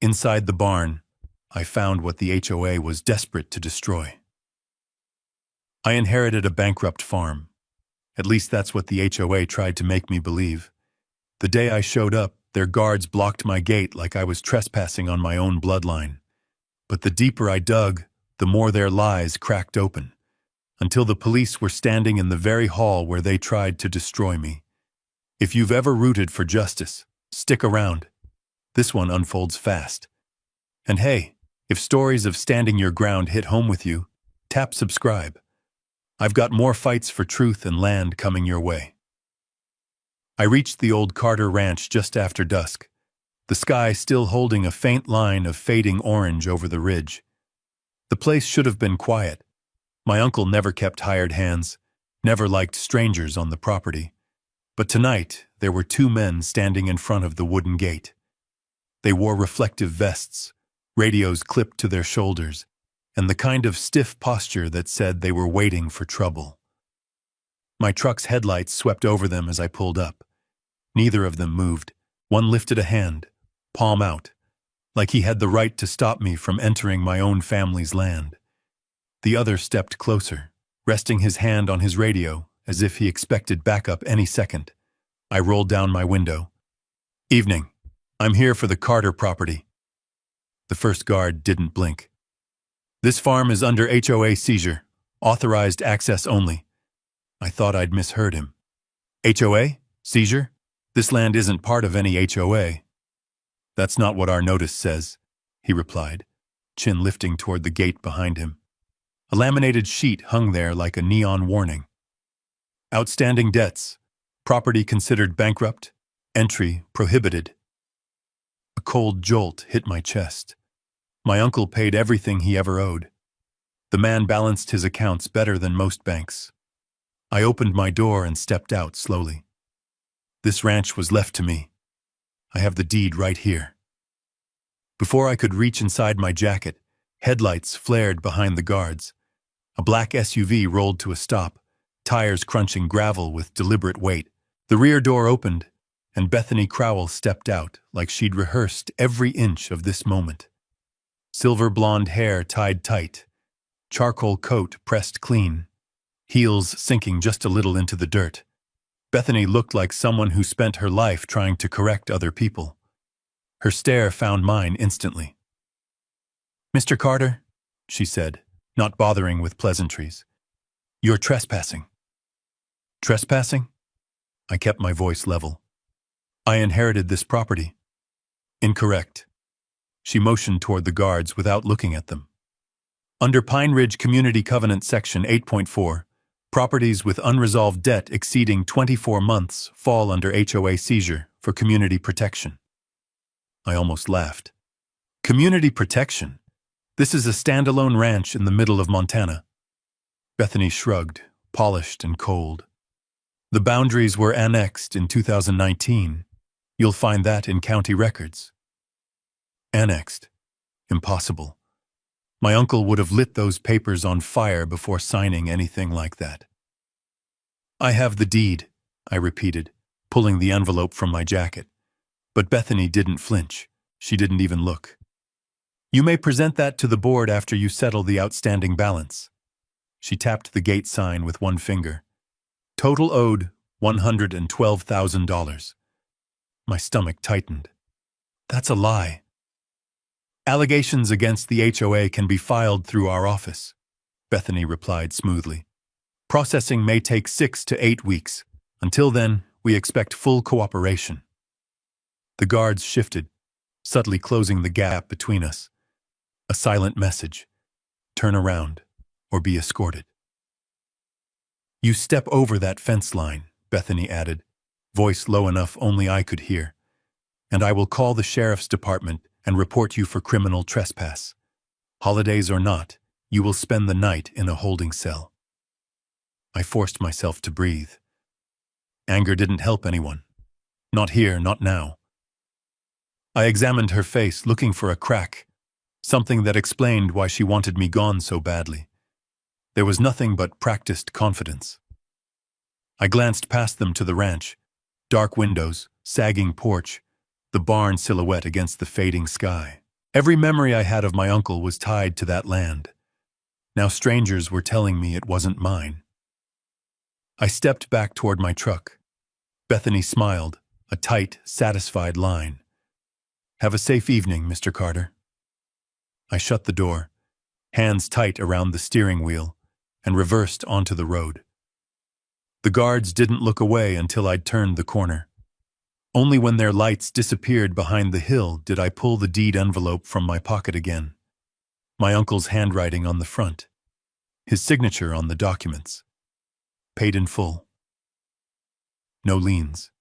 Inside the barn, I found what the HOA was desperate to destroy. I inherited a bankrupt farm. At least that's what the HOA tried to make me believe. The day I showed up, their guards blocked my gate like I was trespassing on my own bloodline. But the deeper I dug, the more their lies cracked open, until the police were standing in the very hall where they tried to destroy me. If you've ever rooted for justice, stick around. This one unfolds fast. And hey, if stories of standing your ground hit home with you, tap subscribe. I've got more fights for truth and land coming your way. I reached the old Carter Ranch just after dusk, the sky still holding a faint line of fading orange over the ridge. The place should have been quiet. My uncle never kept hired hands, never liked strangers on the property. But tonight, there were two men standing in front of the wooden gate. They wore reflective vests, radios clipped to their shoulders, and the kind of stiff posture that said they were waiting for trouble. My truck's headlights swept over them as I pulled up. Neither of them moved. One lifted a hand, palm out, like he had the right to stop me from entering my own family's land. The other stepped closer, resting his hand on his radio as if he expected backup any second. I rolled down my window. "Evening. I'm here for the Carter property." The first guard didn't blink. "This farm is under HOA seizure, authorized access only." I thought I'd misheard him. "HOA? Seizure? This land isn't part of any HOA." "That's not what our notice says," he replied, chin lifting toward the gate behind him. A laminated sheet hung there like a neon warning. "Outstanding debts. Property considered bankrupt. Entry prohibited." A cold jolt hit my chest. My uncle paid everything he ever owed. The man balanced his accounts better than most banks. I opened my door and stepped out slowly. This ranch was left to me. I have the deed right here. Before I could reach inside my jacket, headlights flared behind the guards. A black SUV rolled to a stop, tires crunching gravel with deliberate weight. The rear door opened, and Bethany Crowell stepped out like she'd rehearsed every inch of this moment. Silver blonde hair tied tight, charcoal coat pressed clean, heels sinking just a little into the dirt. Bethany looked like someone who spent her life trying to correct other people. Her stare found mine instantly. "Mr. Carter," she said, not bothering with pleasantries, "you're trespassing." "Trespassing?" I kept my voice level. "I inherited this property." "Incorrect." She motioned toward the guards without looking at them. "Under Pine Ridge Community Covenant Section 8.4, properties with unresolved debt exceeding 24 months fall under HOA seizure for community protection." I almost laughed. Community protection? This is a standalone ranch in the middle of Montana. Bethany shrugged, polished and cold. "The boundaries were annexed in 2019. You'll find that in county records." Annexed? Impossible. My uncle would have lit those papers on fire before signing anything like that. "I have the deed," I repeated, pulling the envelope from my jacket. But Bethany didn't flinch. She didn't even look. "You may present that to the board after you settle the outstanding balance." She tapped the gate sign with one finger. "Total owed $112,000. My stomach tightened. "That's a lie." "Allegations against the HOA can be filed through our office," Bethany replied smoothly. "Processing may take 6 to 8 weeks. Until then, we expect full cooperation." The guards shifted, subtly closing the gap between us. A silent message: "Turn around, or be escorted." "You step over that fence line," Bethany added, voice low enough only I could hear, "and I will call the sheriff's department and report you for criminal trespass. Holidays or not, you will spend the night in a holding cell." I forced myself to breathe. Anger didn't help anyone. Not here, not now. I examined her face, looking for a crack, something that explained why she wanted me gone so badly. There was nothing but practiced confidence. I glanced past them to the ranch, dark windows, sagging porch, the barn silhouette against the fading sky. Every memory I had of my uncle was tied to that land. Now strangers were telling me it wasn't mine. I stepped back toward my truck. Bethany smiled, a tight, satisfied line. "Have a safe evening, Mr. Carter." I shut the door, hands tight around the steering wheel, and reversed onto the road. The guards didn't look away until I'd turned the corner. Only when their lights disappeared behind the hill did I pull the deed envelope from my pocket again. My uncle's handwriting on the front. His signature on the documents. Paid in full. No liens.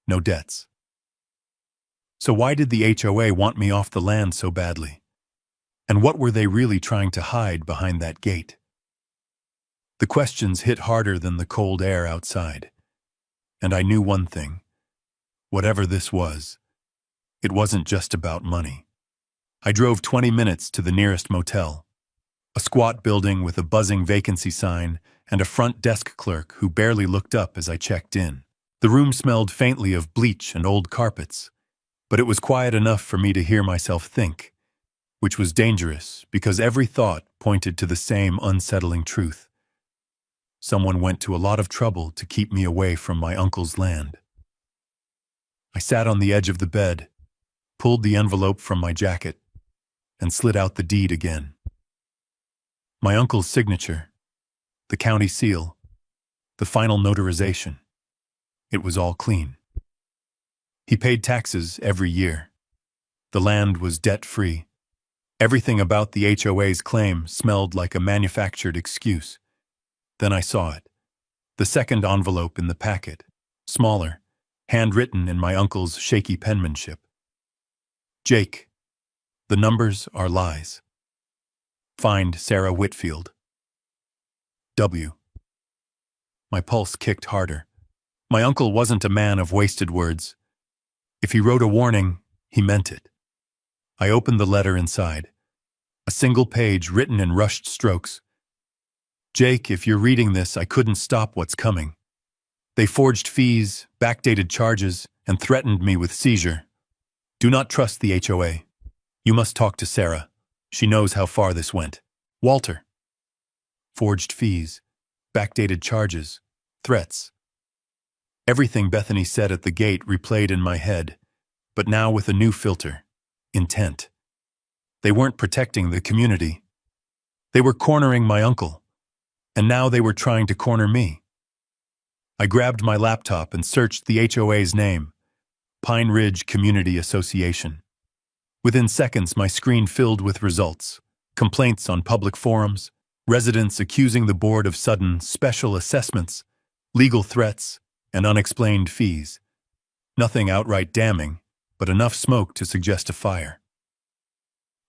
No debts. So why did the HOA want me off the land so badly? And what were they really trying to hide behind that gate? The questions hit harder than the cold air outside. And I knew one thing. Whatever this was, it wasn't just about money. I drove 20 minutes to the nearest motel. A squat building with a buzzing vacancy sign and a front desk clerk who barely looked up as I checked in. The room smelled faintly of bleach and old carpets, but it was quiet enough for me to hear myself think, which was dangerous because every thought pointed to the same unsettling truth. Someone went to a lot of trouble to keep me away from my uncle's land. I sat on the edge of the bed, pulled the envelope from my jacket, and slid out the deed again. My uncle's signature, the county seal, the final notarization. It was all clean. He paid taxes every year. The land was debt-free. Everything about the HOA's claim smelled like a manufactured excuse. Then I saw it. The second envelope in the packet, smaller, handwritten in my uncle's shaky penmanship. "Jake, the numbers are lies. Find Sarah Whitfield. W." My pulse kicked harder. My uncle wasn't a man of wasted words. If he wrote a warning, he meant it. I opened the letter inside. A single page written in rushed strokes. "Jake, if you're reading this, I couldn't stop what's coming. They forged fees, backdated charges, and threatened me with seizure. Do not trust the HOA. You must talk to Sarah. She knows how far this went. Walter." Forged fees, backdated charges, threats. Everything Bethany said at the gate replayed in my head, but now with a new filter: intent. They weren't protecting the community. They were cornering my uncle, and now they were trying to corner me. I grabbed my laptop and searched the HOA's name, Pine Ridge Community Association. Within seconds, my screen filled with results: complaints on public forums, residents accusing the board of sudden special assessments, legal threats, and unexplained fees. Nothing outright damning, but enough smoke to suggest a fire.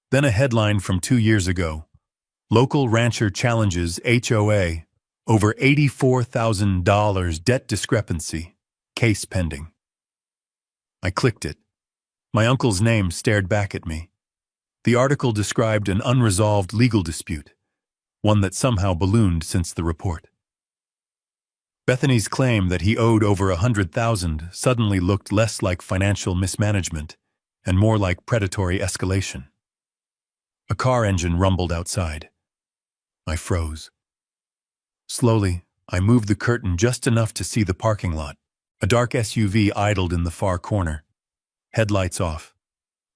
Then a headline from 2 years ago: "Local rancher challenges HOA over $84,000 debt discrepancy, case pending." I clicked it. My uncle's name stared back at me. The article described an unresolved legal dispute, one that somehow ballooned since the report. Bethany's claim that he owed over $100,000 suddenly looked less like financial mismanagement and more like predatory escalation. A car engine rumbled outside. I froze. Slowly, I moved the curtain just enough to see the parking lot. A dark SUV idled in the far corner. Headlights off.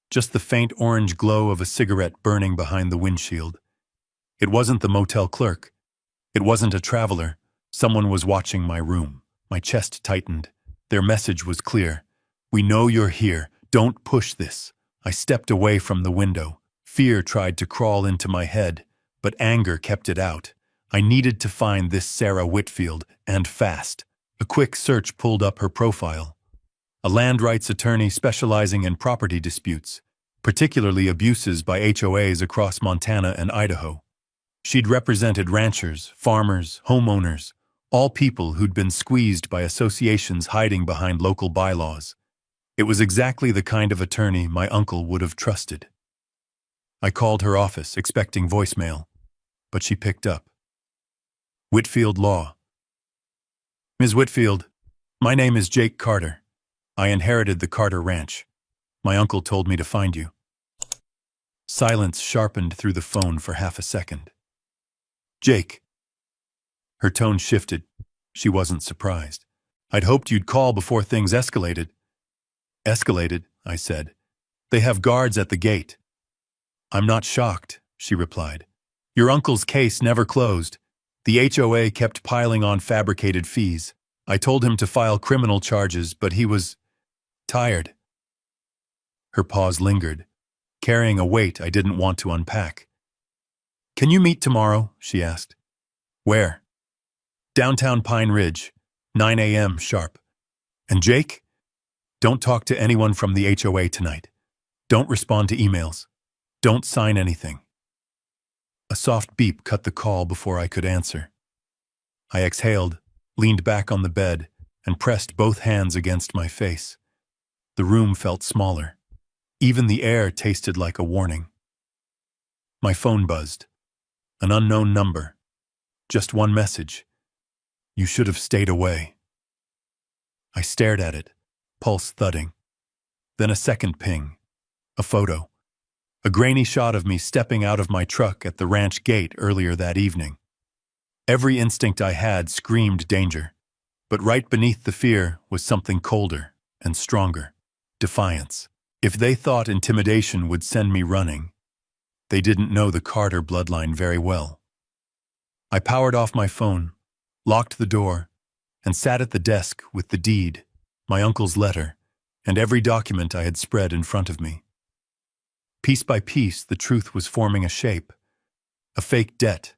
Just the faint orange glow of a cigarette burning behind the windshield. It wasn't the motel clerk. It wasn't a traveler. Someone was watching my room. My chest tightened. Their message was clear: "We know you're here. Don't push this." I stepped away from the window. Fear tried to crawl into my head, but anger kept it out. I needed to find this Sarah Whitfield, and fast. A quick search pulled up her profile. A land rights attorney specializing in property disputes, particularly abuses by HOAs across Montana and Idaho. She'd represented ranchers, farmers, homeowners, all people who'd been squeezed by associations hiding behind local bylaws. It was exactly the kind of attorney my uncle would have trusted. I called her office, expecting voicemail, but she picked up. "Whitfield Law." "Ms. Whitfield, my name is Jake Carter. I inherited the Carter Ranch. My uncle told me to find you." Silence sharpened through the phone for half a second. Jake. Her tone shifted. She wasn't surprised. I'd hoped you'd call before things escalated. Escalated, I said. They have guards at the gate. I'm not shocked, she replied. Your uncle's case never closed. The HOA kept piling on fabricated fees. I told him to file criminal charges, but he was tired. Her pause lingered, carrying a weight I didn't want to unpack. Can you meet tomorrow? She asked. Where? Downtown Pine Ridge, 9 a.m. sharp. And Jake? Don't talk to anyone from the HOA tonight. Don't respond to emails. Don't sign anything. A soft beep cut the call before I could answer. I exhaled, leaned back on the bed, and pressed both hands against my face. The room felt smaller. Even the air tasted like a warning. My phone buzzed. An unknown number. Just one message. You should have stayed away. I stared at it, pulse thudding. Then a second ping. A photo. A grainy shot of me stepping out of my truck at the ranch gate earlier that evening. Every instinct I had screamed danger, but right beneath the fear was something colder and stronger. Defiance. If they thought intimidation would send me running, they didn't know the Carter bloodline very well. I powered off my phone, locked the door, and sat at the desk with the deed, my uncle's letter, and every document I had spread in front of me. Piece by piece, the truth was forming a shape. A fake debt,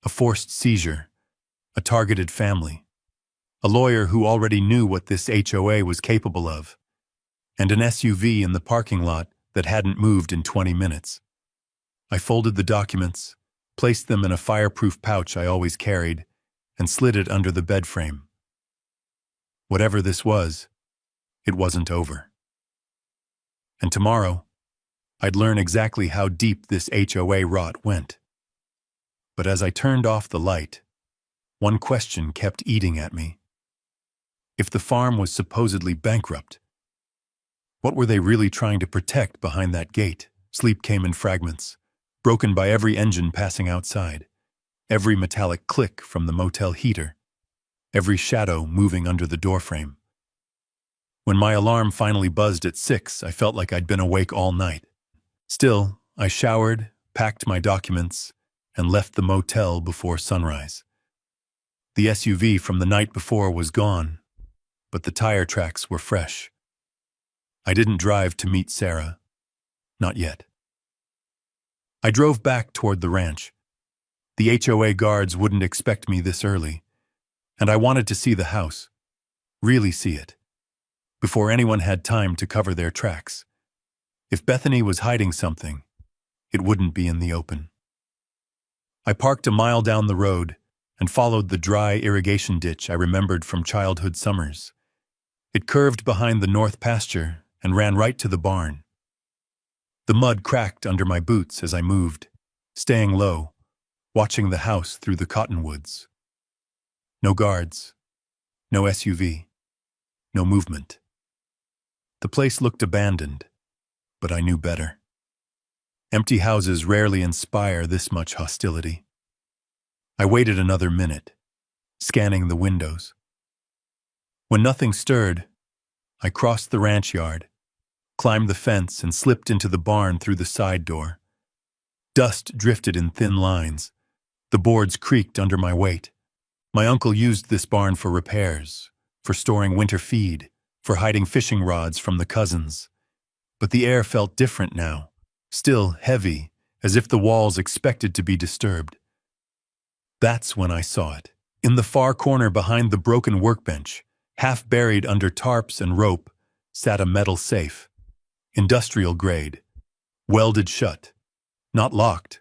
a forced seizure, a targeted family, a lawyer who already knew what this HOA was capable of, and an SUV in the parking lot that hadn't moved in 20 minutes. I folded the documents, placed them in a fireproof pouch I always carried, and slid it under the bed frame. Whatever this was, it wasn't over. And tomorrow, I'd learn exactly how deep this HOA rot went. But as I turned off the light, one question kept eating at me. If the farm was supposedly bankrupt, what were they really trying to protect behind that gate? Sleep came in fragments, broken by every engine passing outside, every metallic click from the motel heater, every shadow moving under the doorframe. When my alarm finally buzzed at 6, I felt like I'd been awake all night. Still, I showered, packed my documents, and left the motel before sunrise. The SUV from the night before was gone, but the tire tracks were fresh. I didn't drive to meet Sarah. Not yet. I drove back toward the ranch. The HOA guards wouldn't expect me this early, and I wanted to see the house, really see it, before anyone had time to cover their tracks. If Bethany was hiding something, it wouldn't be in the open. I parked a mile down the road and followed the dry irrigation ditch I remembered from childhood summers. It curved behind the north pasture and ran right to the barn. The mud cracked under my boots as I moved, staying low, watching the house through the cottonwoods. No guards, no SUV, no movement. The place looked abandoned, but I knew better. Empty houses rarely inspire this much hostility. I waited another minute, scanning the windows. When nothing stirred, I crossed the ranch yard, climbed the fence, and slipped into the barn through the side door. Dust drifted in thin lines. The boards creaked under my weight. My uncle used this barn for repairs, for storing winter feed, for hiding fishing rods from the cousins. But the air felt different now, still heavy, as if the walls expected to be disturbed. That's when I saw it. In the far corner behind the broken workbench, half buried under tarps and rope, sat a metal safe. Industrial grade. Welded shut. Not locked.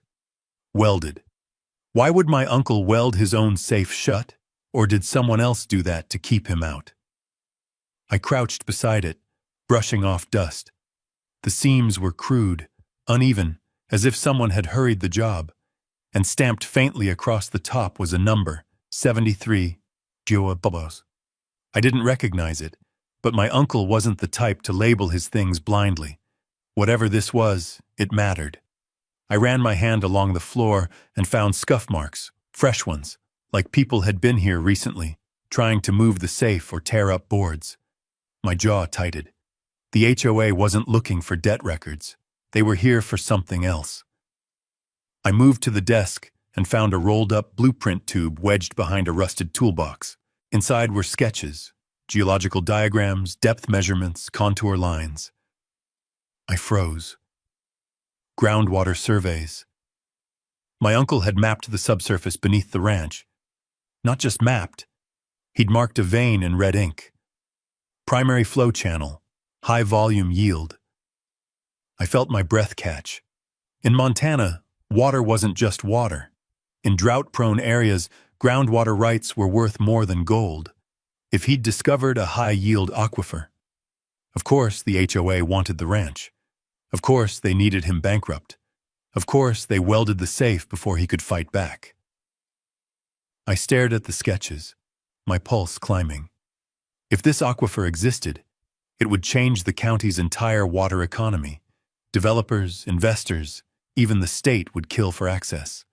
Welded. Why would my uncle weld his own safe shut? Or did someone else do that to keep him out? I crouched beside it, brushing off dust. The seams were crude, uneven, as if someone had hurried the job, and stamped faintly across the top was a number, 73, HOA Bubos. I didn't recognize it, but my uncle wasn't the type to label his things blindly. Whatever this was, it mattered. I ran my hand along the floor and found scuff marks, fresh ones, like people had been here recently, trying to move the safe or tear up boards. My jaw tightened. The HOA wasn't looking for debt records. They were here for something else. I moved to the desk and found a rolled-up blueprint tube wedged behind a rusted toolbox. Inside were sketches, geological diagrams, depth measurements, contour lines. I froze. Groundwater surveys. My uncle had mapped the subsurface beneath the ranch. Not just mapped, he'd marked a vein in red ink. Primary flow channel, high volume yield. I felt my breath catch. In Montana, water wasn't just water. In drought-prone areas, groundwater rights were worth more than gold. If he'd discovered a high-yield aquifer. Of course, the HOA wanted the ranch. Of course, they needed him bankrupt. Of course, they welded the safe before he could fight back. I stared at the sketches, my pulse climbing. If this aquifer existed, it would change the county's entire water economy. Developers, investors, even the state would kill for access.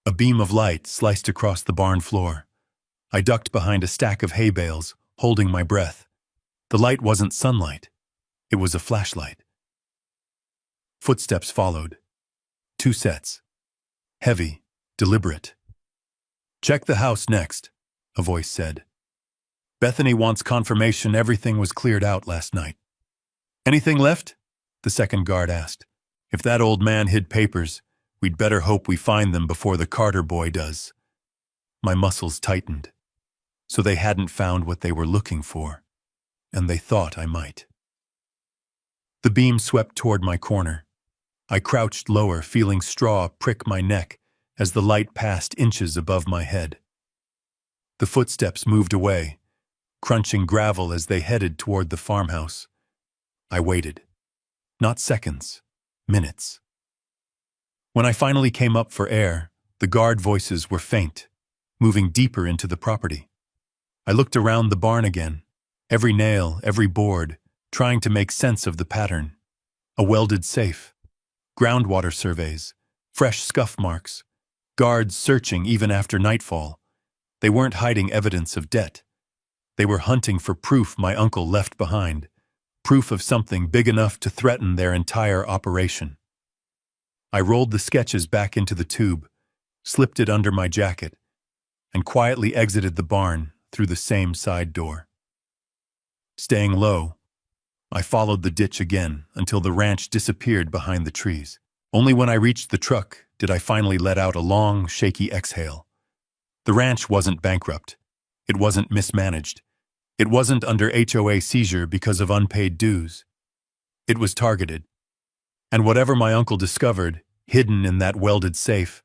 A beam of light sliced across the barn floor. I ducked behind a stack of hay bales, holding my breath. The light wasn't sunlight. It was a flashlight. Footsteps followed. 2 sets. Heavy, deliberate. "Check the house next," a voice said. "Bethany wants confirmation everything was cleared out last night." "Anything left?" the second guard asked. "If that old man hid papers, we'd better hope we find them before the Carter boy does." My muscles tightened. So they hadn't found what they were looking for, and they thought I might. The beam swept toward my corner. I crouched lower, feeling straw prick my neck as the light passed inches above my head. The footsteps moved away, crunching gravel as they headed toward the farmhouse. I waited. Not seconds, minutes. When I finally came up for air, the guard voices were faint, moving deeper into the property. I looked around the barn again, every nail, every board, trying to make sense of the pattern. A welded safe, groundwater surveys, fresh scuff marks, guards searching even after nightfall. They weren't hiding evidence of debt. They were hunting for proof my uncle left behind, proof of something big enough to threaten their entire operation. I rolled the sketches back into the tube, slipped it under my jacket, and quietly exited the barn through the same side door. Staying low, I followed the ditch again until the ranch disappeared behind the trees. Only when I reached the truck did I finally let out a long, shaky exhale. The ranch wasn't bankrupt. It wasn't mismanaged. It wasn't under HOA seizure because of unpaid dues. It was targeted. And whatever my uncle discovered, hidden in that welded safe,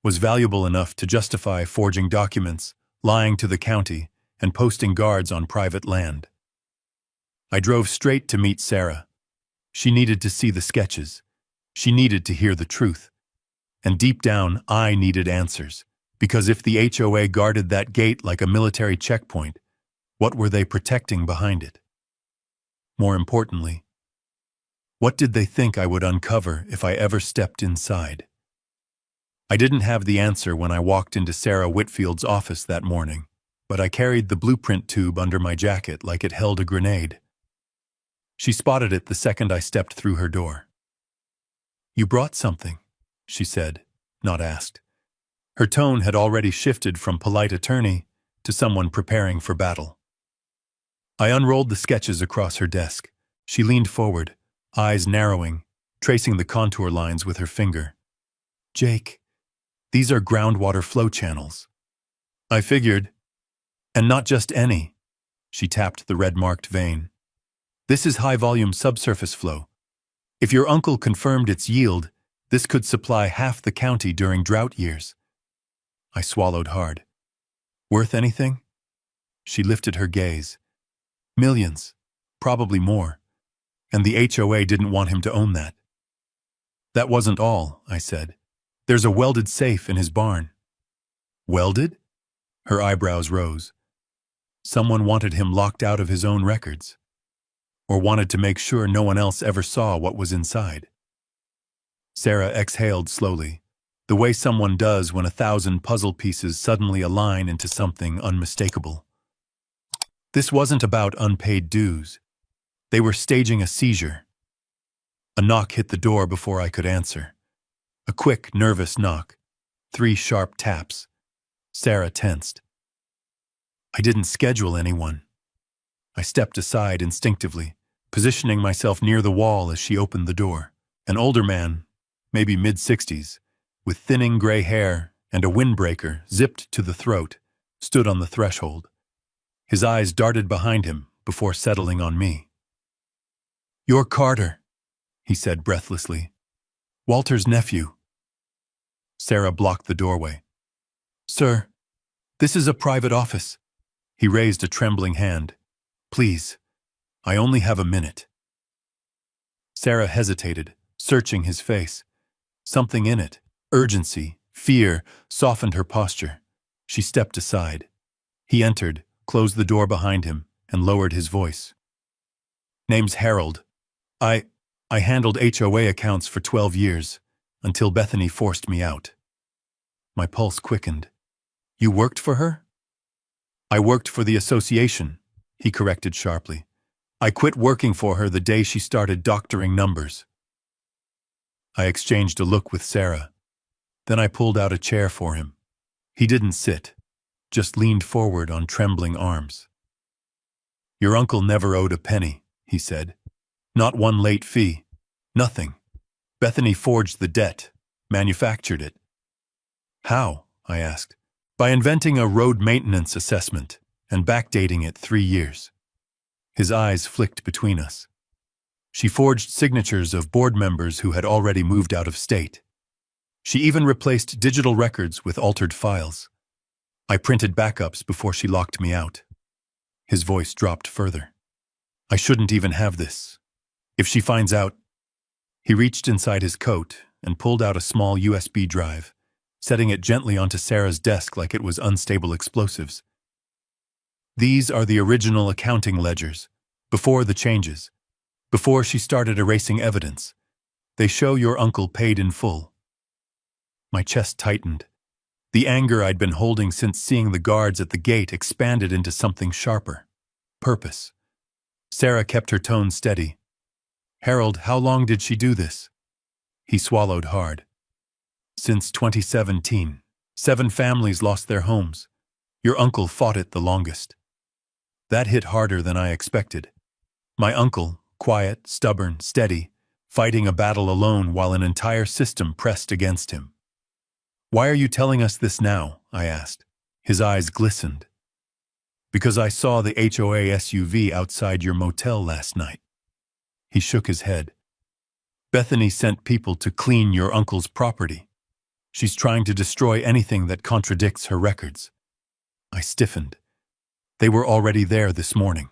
was valuable enough to justify forging documents, lying to the county, and posting guards on private land. I drove straight to meet Sarah. She needed to see the sketches. She needed to hear the truth. And deep down, I needed answers. Because if the HOA guarded that gate like a military checkpoint, what were they protecting behind it? More importantly, what did they think I would uncover if I ever stepped inside? I didn't have the answer when I walked into Sarah Whitfield's office that morning, but I carried the blueprint tube under my jacket like it held a grenade. She spotted it the second I stepped through her door. "You brought something," she said, not asked. Her tone had already shifted from polite attorney to someone preparing for battle. I unrolled the sketches across her desk. She leaned forward, eyes narrowing, tracing the contour lines with her finger. "Jake, these are groundwater flow channels." "I figured. And not just any." She tapped the red-marked vein. "This is high-volume subsurface flow. If your uncle confirmed its yield, this could supply half the county during drought years." I swallowed hard. "Worth anything?" She lifted her gaze. "Millions, probably more. And the HOA didn't want him to own that." "That wasn't all," I said. "There's a welded safe in his barn." "Welded?" Her eyebrows rose. Someone wanted him locked out of his own records. Or wanted to make sure no one else ever saw what was inside. Sarah exhaled slowly, the way someone does when 1,000 puzzle pieces suddenly align into something unmistakable. This wasn't about unpaid dues. They were staging a seizure. A knock hit the door before I could answer. A quick, nervous knock. 3 sharp taps. Sarah tensed. I didn't schedule anyone. I stepped aside instinctively, positioning myself near the wall as she opened the door. An older man, maybe mid-60s, with thinning gray hair and a windbreaker zipped to the throat, stood on the threshold. His eyes darted behind him before settling on me. "You're Carter," he said breathlessly. "Walter's nephew." Sarah blocked the doorway. "Sir, this is a private office." He raised a trembling hand. "Please, I only have a minute." Sarah hesitated, searching his face. Something in it, urgency, fear, softened her posture. She stepped aside. He entered, closed the door behind him, and lowered his voice. "Name's Harold. I handled HOA accounts for 12 years, until Bethany forced me out." My pulse quickened. "You worked for her?" "I worked for the association," he corrected sharply. "I quit working for her the day she started doctoring numbers." I exchanged a look with Sarah. Then I pulled out a chair for him. He didn't sit, just leaned forward on trembling arms. "Your uncle never owed a penny," he said. "Not one late fee. Nothing. Bethany forged the debt, manufactured it." "How?" I asked. "By inventing a road maintenance assessment and backdating it 3 years. His eyes flicked between us. "She forged signatures of board members who had already moved out of state. She even replaced digital records with altered files. I printed backups before she locked me out." His voice dropped further. "I shouldn't even have this. If she finds out..." He reached inside his coat and pulled out a small USB drive, setting it gently onto Sarah's desk like it was unstable explosives. "These are the original accounting ledgers, before the changes, before she started erasing evidence. They show your uncle paid in full." My chest tightened. The anger I'd been holding since seeing the guards at the gate expanded into something sharper. Purpose. Sarah kept her tone steady. "Harold, how long did she do this?" He swallowed hard. "Since 2017. 7 families lost their homes. Your uncle fought it the longest." That hit harder than I expected. My uncle, quiet, stubborn, steady, fighting a battle alone while an entire system pressed against him. "Why are you telling us this now?" I asked. His eyes glistened. "Because I saw the HOA SUV outside your motel last night." He shook his head. "Bethany sent people to clean your uncle's property. She's trying to destroy anything that contradicts her records." I stiffened. "They were already there this morning."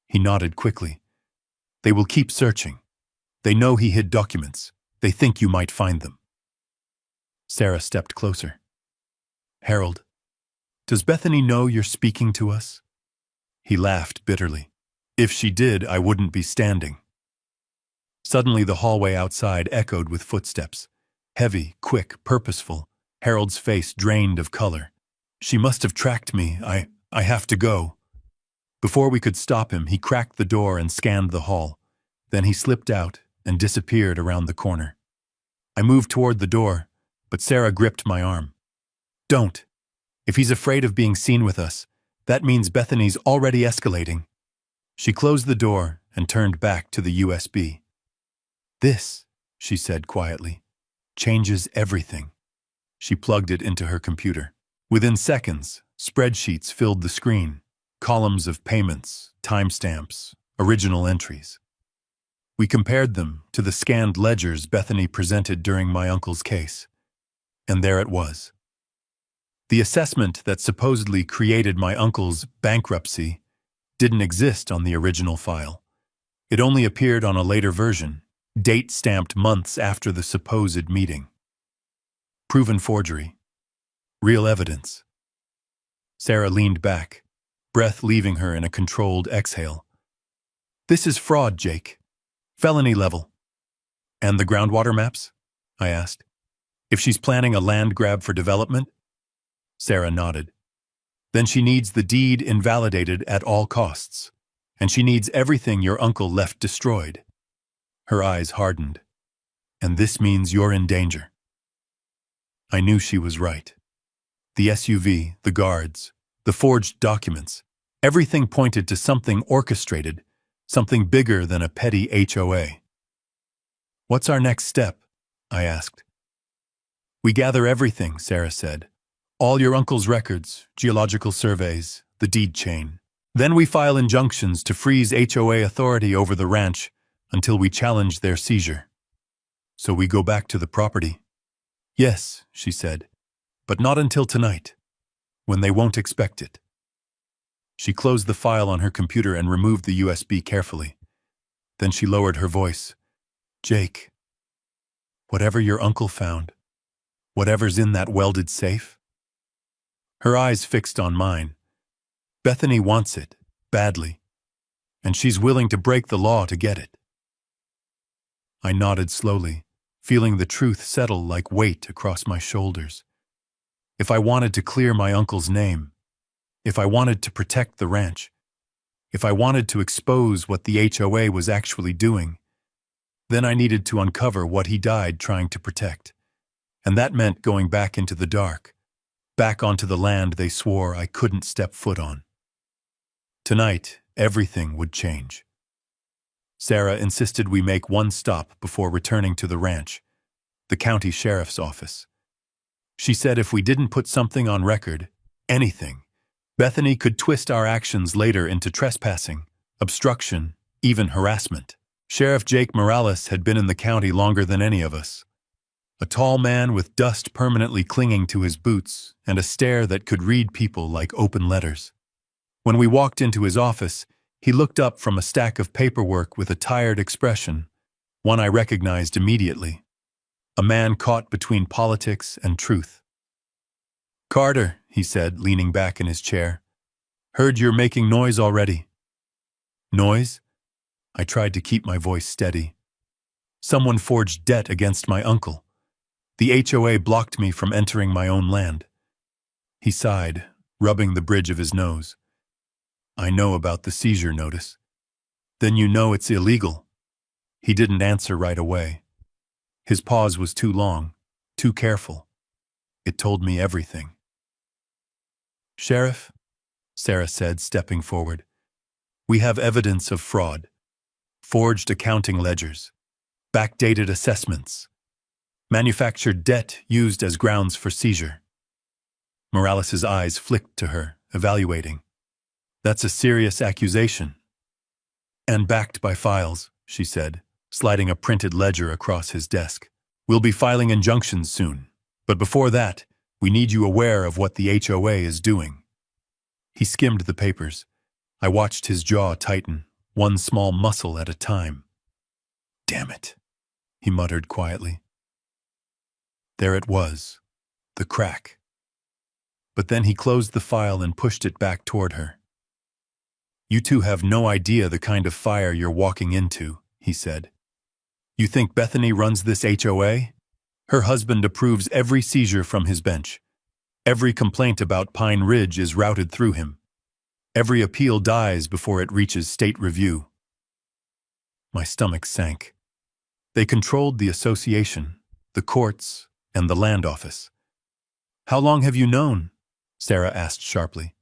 He nodded quickly. "They will keep searching. They know he hid documents. They think you might find them." Sarah stepped closer. "Harold, does Bethany know you're speaking to us?" He laughed bitterly. "If she did, I wouldn't be standing." Suddenly the hallway outside echoed with footsteps. Heavy, quick, purposeful, Harold's face drained of color. "She must have tracked me. I have to go." Before we could stop him, he cracked the door and scanned the hall. Then he slipped out and disappeared around the corner. I moved toward the door, but Sarah gripped my arm. "Don't. If he's afraid of being seen with us, that means Bethany's already escalating." She closed the door and turned back to the USB. "This," she said quietly, "changes everything." She plugged it into her computer. Within seconds, spreadsheets filled the screen, columns of payments, timestamps, original entries. We compared them to the scanned ledgers Bethany presented during my uncle's case. And there it was. The assessment that supposedly created my uncle's bankruptcy didn't exist on the original file. It only appeared on a later version, date-stamped months after the supposed meeting. Proven forgery. Real evidence. Sarah leaned back, breath leaving her in a controlled exhale. "This is fraud, Jake. Felony level." "And the groundwater maps?" I asked. If she's planning a land grab for development? Sarah nodded. Then she needs the deed invalidated at all costs. And she needs everything your uncle left destroyed. Her eyes hardened. And this means you're in danger. I knew she was right. The SUV, the guards, the forged documents, everything pointed to something orchestrated, something bigger than a petty HOA. What's our next step? I asked. We gather everything, Sarah said. All your uncle's records, geological surveys, the deed chain. Then we file injunctions to freeze HOA authority over the ranch until we challenge their seizure. So we go back to the property? Yes, she said, but not until tonight, when they won't expect it. She closed the file on her computer and removed the USB carefully. Then she lowered her voice. Jake, whatever your uncle found, whatever's in that welded safe? Her eyes fixed on mine. Bethany wants it, badly, and she's willing to break the law to get it. I nodded slowly, feeling the truth settle like weight across my shoulders. If I wanted to clear my uncle's name, if I wanted to protect the ranch, if I wanted to expose what the HOA was actually doing, then I needed to uncover what he died trying to protect. And that meant going back into the dark, back onto the land they swore I couldn't step foot on. Tonight, everything would change. Sarah insisted we make one stop before returning to the ranch, the county sheriff's office. She said if we didn't put something on record, anything, Bethany could twist our actions later into trespassing, obstruction, even harassment. Sheriff Jake Morales had been in the county longer than any of us. A tall man with dust permanently clinging to his boots and a stare that could read people like open letters. When we walked into his office, he looked up from a stack of paperwork with a tired expression, one I recognized immediately. A man caught between politics and truth. Carter, he said, leaning back in his chair. Heard you're making noise already. Noise? I tried to keep my voice steady. Someone forged debt against my uncle. The HOA blocked me from entering my own land. He sighed, rubbing the bridge of his nose. I know about the seizure notice. Then you know it's illegal. He didn't answer right away. His pause was too long, too careful. It told me everything. Sheriff, Sarah said, stepping forward, we have evidence of fraud. Forged accounting ledgers, backdated assessments, manufactured debt used as grounds for seizure. Morales' eyes flicked to her, evaluating. That's a serious accusation. And backed by files, she said, sliding a printed ledger across his desk. We'll be filing injunctions soon, but before that, we need you aware of what the HOA is doing. He skimmed the papers. I watched his jaw tighten, one small muscle at a time. Damn it, he muttered quietly. There it was, the crack. But then he closed the file and pushed it back toward her. You two have no idea the kind of fire you're walking into, he said. You think Bethany runs this HOA? Her husband approves every seizure from his bench. Every complaint about Pine Ridge is routed through him. Every appeal dies before it reaches state review. My stomach sank. They controlled the association, the courts, and the land office. How long have you known? Sarah asked sharply.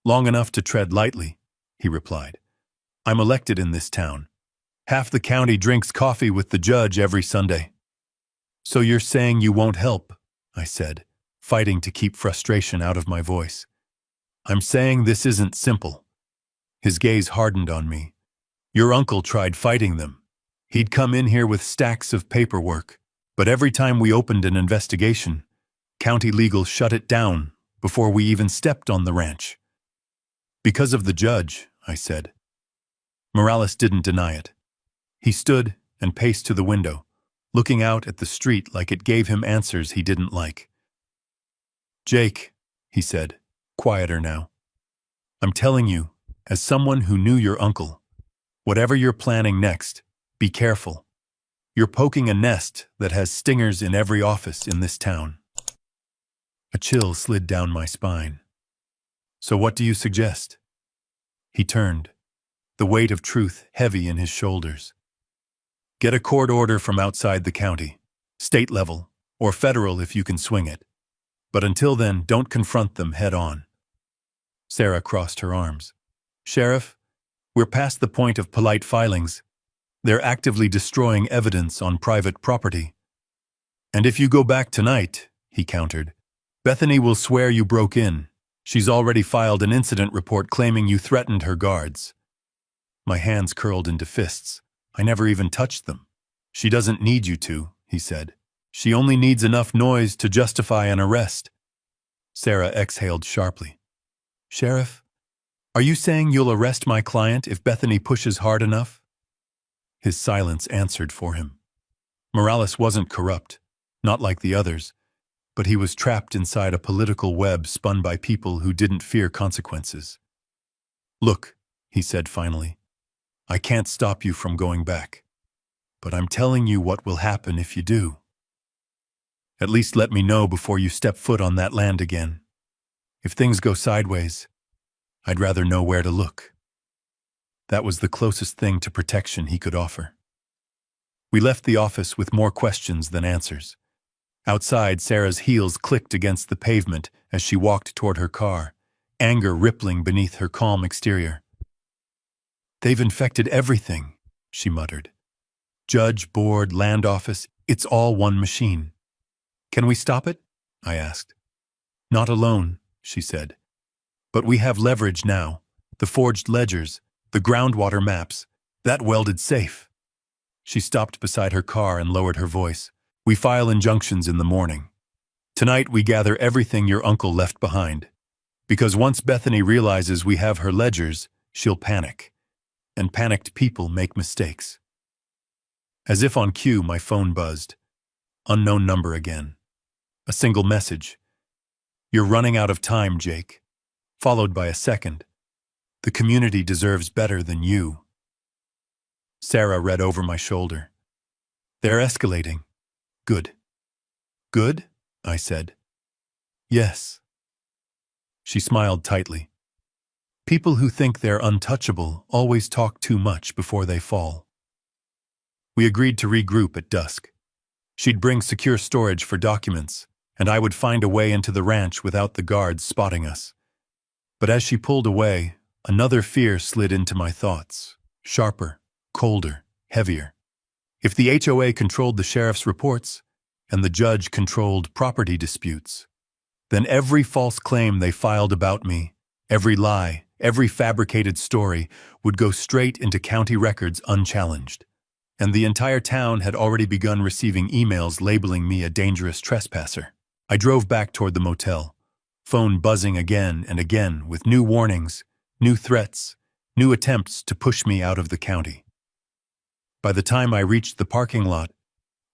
Long enough to tread lightly, he replied. I'm elected in this town. Half the county drinks coffee with the judge every Sunday. So you're saying you won't help, I said, fighting to keep frustration out of my voice. I'm saying this isn't simple. His gaze hardened on me. Your uncle tried fighting them. He'd come in here with stacks of paperwork, but every time we opened an investigation, county legal shut it down before we even stepped on the ranch. Because of the judge, I said. Morales didn't deny it. He stood and paced to the window, looking out at the street like it gave him answers he didn't like. Jake, he said, quieter now. I'm telling you, as someone who knew your uncle, whatever you're planning next, be careful. You're poking a nest that has stingers in every office in this town." A chill slid down my spine. "So what do you suggest?" He turned, the weight of truth heavy in his shoulders. "Get a court order from outside the county, state level, or federal if you can swing it. But until then, don't confront them head on." Sarah crossed her arms. "Sheriff, we're past the point of polite filings. They're actively destroying evidence on private property." "And if you go back tonight," he countered, "Bethany will swear you broke in. She's already filed an incident report claiming you threatened her guards." My hands curled into fists. I never even touched them. "She doesn't need you to," he said. "She only needs enough noise to justify an arrest." Sarah exhaled sharply. "Sheriff, are you saying you'll arrest my client if Bethany pushes hard enough?" His silence answered for him. Morales wasn't corrupt, not like the others, but he was trapped inside a political web spun by people who didn't fear consequences. "Look," he said finally, "I can't stop you from going back, but I'm telling you what will happen if you do. At least let me know before you step foot on that land again. If things go sideways, I'd rather know where to look." That was the closest thing to protection he could offer. We left the office with more questions than answers. Outside, Sarah's heels clicked against the pavement as she walked toward her car, anger rippling beneath her calm exterior. "They've infected everything," she muttered. "Judge, board, land office, it's all one machine." "Can we stop it?" I asked. "Not alone," she said. "But we have leverage now. The forged ledgers, the groundwater maps, that welded safe." She stopped beside her car and lowered her voice. "We file injunctions in the morning. Tonight we gather everything your uncle left behind. Because once Bethany realizes we have her ledgers, she'll panic. And panicked people make mistakes." As if on cue, my phone buzzed. Unknown number again. A single message. "You're running out of time, Jake." Followed by a second. "The community deserves better than you." Sarah read over my shoulder. "They're escalating." "Good." "Good?" I said. "Yes." She smiled tightly. "People who think they're untouchable always talk too much before they fall." We agreed to regroup at dusk. She'd bring secure storage for documents, and I would find a way into the ranch without the guards spotting us. But as she pulled away, another fear slid into my thoughts, sharper, colder, heavier. If the HOA controlled the sheriff's reports, and the judge controlled property disputes, then every false claim they filed about me, every lie, every fabricated story, would go straight into county records unchallenged. And the entire town had already begun receiving emails labeling me a dangerous trespasser. I drove back toward the motel, phone buzzing again and again with new warnings, new threats, new attempts to push me out of the county. By the time I reached the parking lot,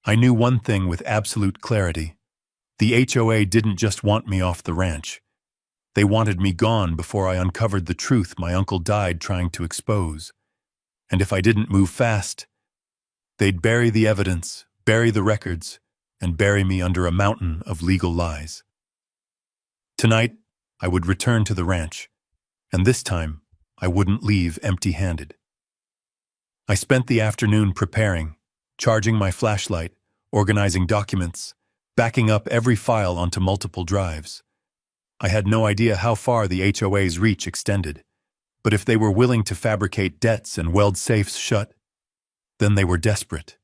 I knew one thing with absolute clarity. The HOA didn't just want me off the ranch. They wanted me gone before I uncovered the truth my uncle died trying to expose. And if I didn't move fast, they'd bury the evidence, bury the records, and bury me under a mountain of legal lies. Tonight, I would return to the ranch, and this time, I wouldn't leave empty-handed. I spent the afternoon preparing, charging my flashlight, organizing documents, backing up every file onto multiple drives. I had no idea how far the HOA's reach extended, but if they were willing to fabricate debts and weld safes shut, then they were desperate.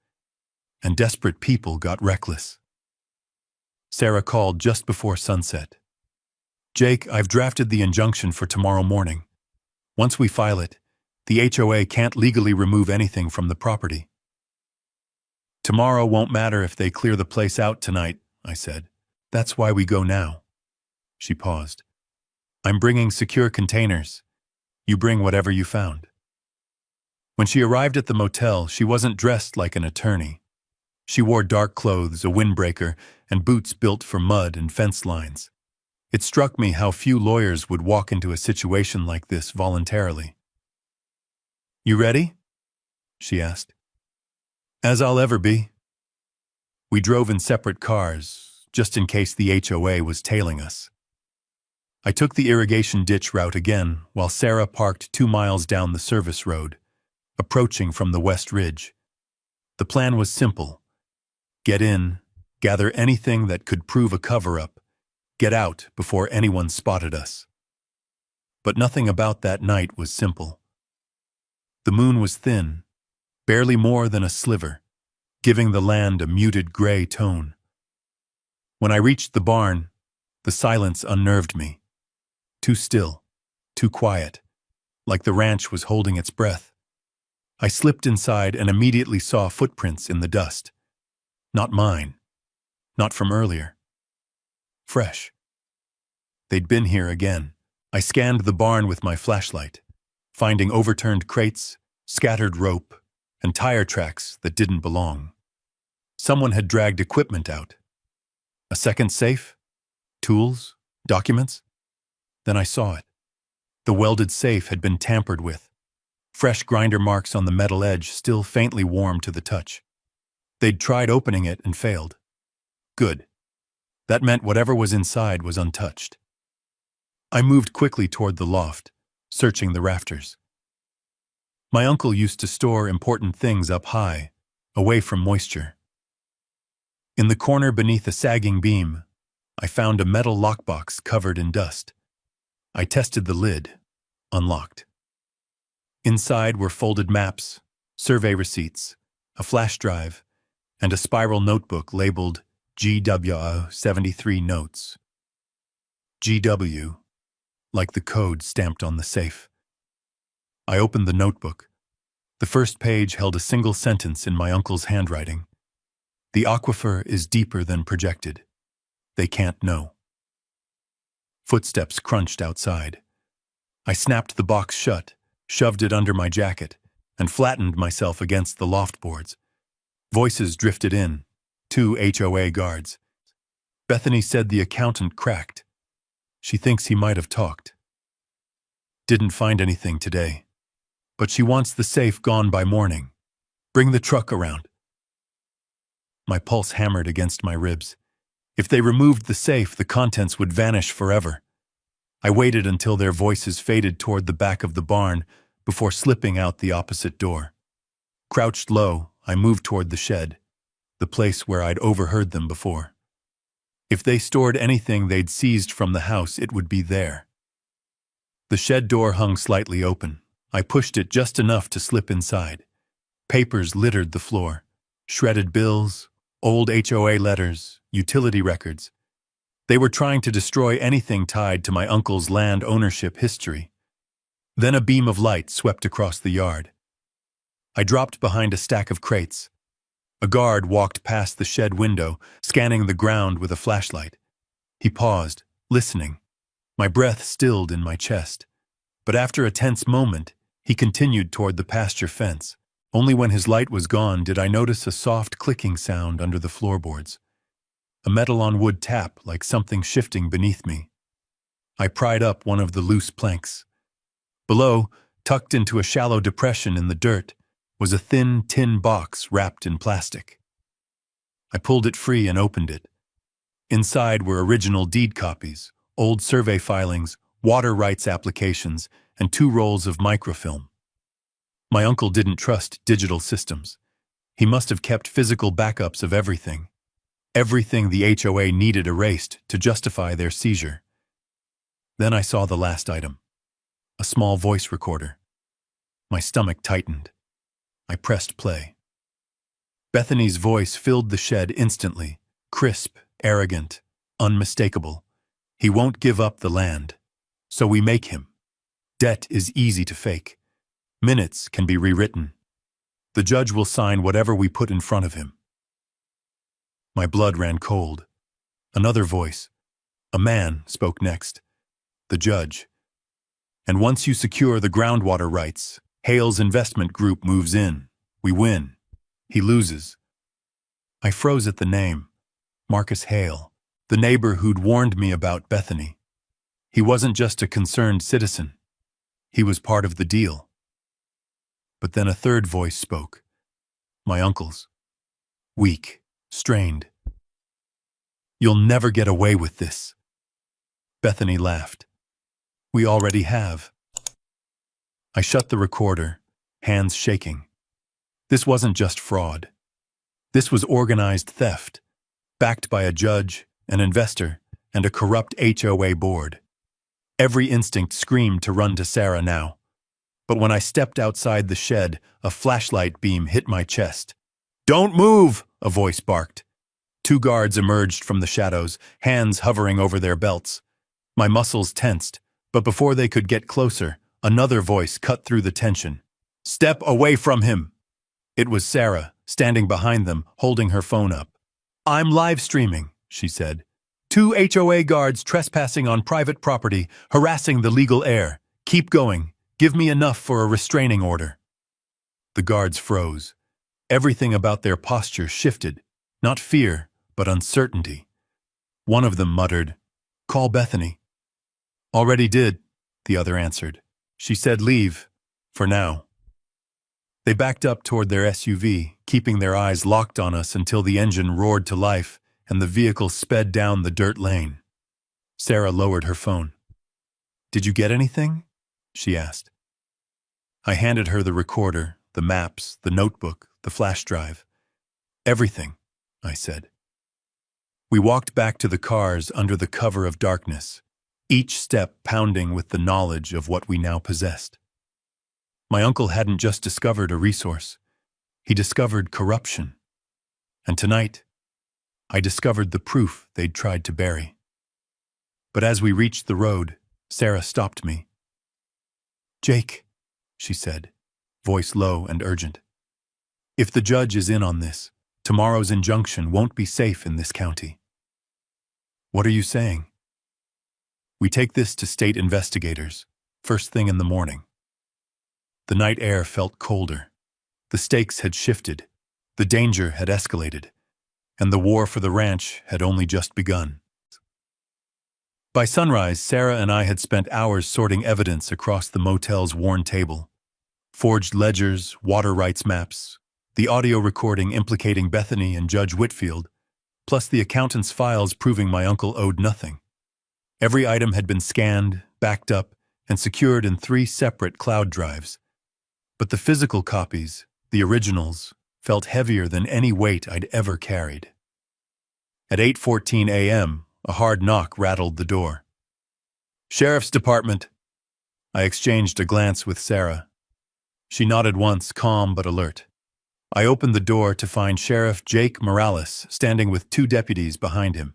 And desperate people got reckless. Sarah called just before sunset. "Jake, I've drafted the injunction for tomorrow morning. Once we file it, the HOA can't legally remove anything from the property." "Tomorrow won't matter if they clear the place out tonight," I said. "That's why we go now." She paused. "I'm bringing secure containers. You bring whatever you found." When she arrived at the motel, she wasn't dressed like an attorney. She wore dark clothes, a windbreaker, and boots built for mud and fence lines. It struck me how few lawyers would walk into a situation like this voluntarily. "You ready?" she asked. "As I'll ever be," We drove in separate cars, just in case the HOA was tailing us. I took the irrigation ditch route again, while Sarah parked 2 miles down the service road, approaching from the West Ridge. The plan was simple. Get in, gather anything that could prove a cover-up, get out before anyone spotted us. But nothing about that night was simple. The moon was thin, barely more than a sliver, giving the land a muted gray tone. When I reached the barn, the silence unnerved me. Too still, too quiet, like the ranch was holding its breath. I slipped inside and immediately saw footprints in the dust. Not mine. Not from earlier. Fresh. They'd been here again. I scanned the barn with my flashlight, finding overturned crates, scattered rope, and tire tracks that didn't belong. Someone had dragged equipment out. A second safe? Tools? Documents? Then I saw it. The welded safe had been tampered with. Fresh grinder marks on the metal edge still faintly warm to the touch. They'd tried opening it and failed. Good. That meant whatever was inside was untouched. I moved quickly toward the loft, searching the rafters. My uncle used to store important things up high, away from moisture. In the corner beneath a sagging beam, I found a metal lockbox covered in dust. I tested the lid, unlocked. Inside were folded maps, survey receipts, a flash drive, and a spiral notebook labeled GW 73 Notes. GW, like the code stamped on the safe. I opened the notebook. The first page held a single sentence in my uncle's handwriting. The aquifer is deeper than projected. They can't know. Footsteps crunched outside. I snapped the box shut, shoved it under my jacket, and flattened myself against the loft boards. Voices drifted in, 2 HOA guards. Bethany said the accountant cracked. She thinks he might have talked. Didn't find anything today, but she wants the safe gone by morning. Bring the truck around. My pulse hammered against my ribs. If they removed the safe, the contents would vanish forever. I waited until their voices faded toward the back of the barn before slipping out the opposite door. Crouched low, I moved toward the shed, the place where I'd overheard them before. If they stored anything they'd seized from the house, it would be there. The shed door hung slightly open. I pushed it just enough to slip inside. Papers littered the floor. Shredded bills, old HOA letters, utility records. They were trying to destroy anything tied to my uncle's land ownership history. Then a beam of light swept across the yard. I dropped behind a stack of crates. A guard walked past the shed window, scanning the ground with a flashlight. He paused, listening. My breath stilled in my chest. But after a tense moment, he continued toward the pasture fence. Only when his light was gone did I notice a soft clicking sound under the floorboards. A metal-on-wood tap like something shifting beneath me. I pried up one of the loose planks. Below, tucked into a shallow depression in the dirt, was a thin tin box wrapped in plastic. I pulled it free and opened it. Inside were original deed copies, old survey filings, water rights applications, and 2 rolls of microfilm. My uncle didn't trust digital systems. He must have kept physical backups of everything. Everything the HOA needed erased to justify their seizure. Then I saw the last item. A small voice recorder. My stomach tightened. I pressed play. Bethany's voice filled the shed instantly, crisp, arrogant, unmistakable. He won't give up the land, so we make him. Debt is easy to fake. Minutes can be rewritten. The judge will sign whatever we put in front of him. My blood ran cold. Another voice. A man spoke next. The judge. And once you secure the groundwater rights, Hale's investment group moves in. We win. He loses. I froze at the name. Marcus Hale, the neighbor who'd warned me about Bethany. He wasn't just a concerned citizen. He was part of the deal. But then a third voice spoke. My uncle's. Weak, strained. "You'll never get away with this." Bethany laughed. "We already have." I shut the recorder, hands shaking. This wasn't just fraud. This was organized theft, backed by a judge, an investor, and a corrupt HOA board. Every instinct screamed to run to Sarah now. But when I stepped outside the shed, a flashlight beam hit my chest. "Don't move!" a voice barked. Two guards emerged from the shadows, hands hovering over their belts. My muscles tensed, but before they could get closer, another voice cut through the tension. "Step away from him!" It was Sarah, standing behind them, holding her phone up. "I'm live streaming," she said. "Two HOA guards trespassing on private property, harassing the legal heir. Keep going. Give me enough for a restraining order." The guards froze. Everything about their posture shifted, not fear, but uncertainty. One of them muttered, "Call Bethany." "Already did," the other answered. "She said leave, for now." They backed up toward their SUV, keeping their eyes locked on us until the engine roared to life and the vehicle sped down the dirt lane. Sarah lowered her phone. "Did you get anything?" she asked. I handed her the recorder, the maps, the notebook, the flash drive. "Everything," I said. We walked back to the cars under the cover of darkness, each step pounding with the knowledge of what we now possessed. My uncle hadn't just discovered a resource. He discovered corruption. And tonight, I discovered the proof they'd tried to bury. But as we reached the road, Sarah stopped me. "Jake," she said, voice low and urgent. "If the judge is in on this, tomorrow's injunction won't be safe in this county." "What are you saying?" "We take this to state investigators, first thing in the morning." The night air felt colder. The stakes had shifted, the danger had escalated, and the war for the ranch had only just begun. By sunrise, Sarah and I had spent hours sorting evidence across the motel's worn table. Forged ledgers, water rights maps, the audio recording implicating Bethany and Judge Whitfield, plus the accountant's files proving my uncle owed nothing. Every item had been scanned, backed up, and secured in 3 separate cloud drives. But the physical copies, the originals, felt heavier than any weight I'd ever carried. At 8:14 a.m., a hard knock rattled the door. "Sheriff's Department." I exchanged a glance with Sarah. She nodded once, calm but alert. I opened the door to find Sheriff Jake Morales standing with 2 deputies behind him.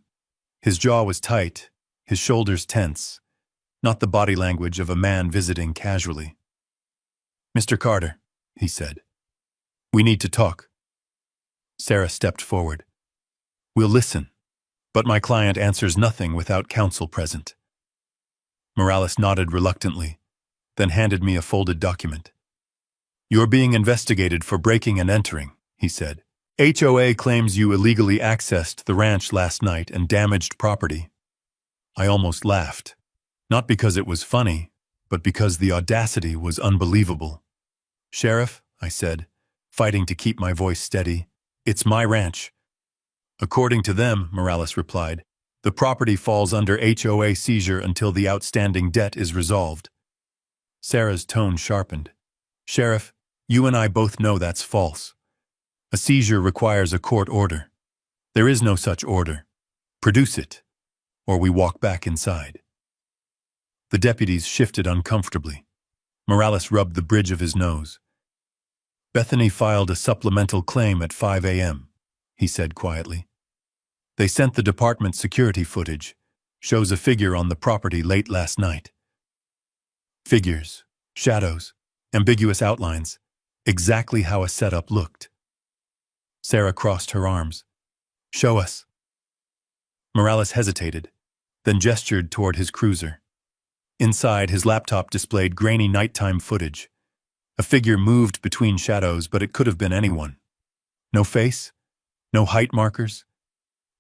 His jaw was tight, his shoulders tense, not the body language of a man visiting casually. "Mr. Carter," he said, "we need to talk." Sarah stepped forward. "We'll listen, but my client answers nothing without counsel present." Morales nodded reluctantly, then handed me a folded document. "You're being investigated for breaking and entering," he said. "HOA claims you illegally accessed the ranch last night and damaged property." I almost laughed, not because it was funny, but because the audacity was unbelievable. "Sheriff," I said, fighting to keep my voice steady, "it's my ranch." "According to them," Morales replied, "the property falls under HOA seizure until the outstanding debt is resolved." Sarah's tone sharpened. "Sheriff, you and I both know that's false. A seizure requires a court order. There is no such order. Produce it, or we walk back inside." The deputies shifted uncomfortably. Morales rubbed the bridge of his nose. "Bethany filed a supplemental claim at 5 a.m., he said quietly. "They sent the department security footage. Shows a figure on the property late last night." Figures, shadows, ambiguous outlines, exactly how a setup looked. Sarah crossed her arms. "Show us." Morales hesitated, then gestured toward his cruiser. Inside, his laptop displayed grainy nighttime footage. A figure moved between shadows, but it could have been anyone. No face, no height markers,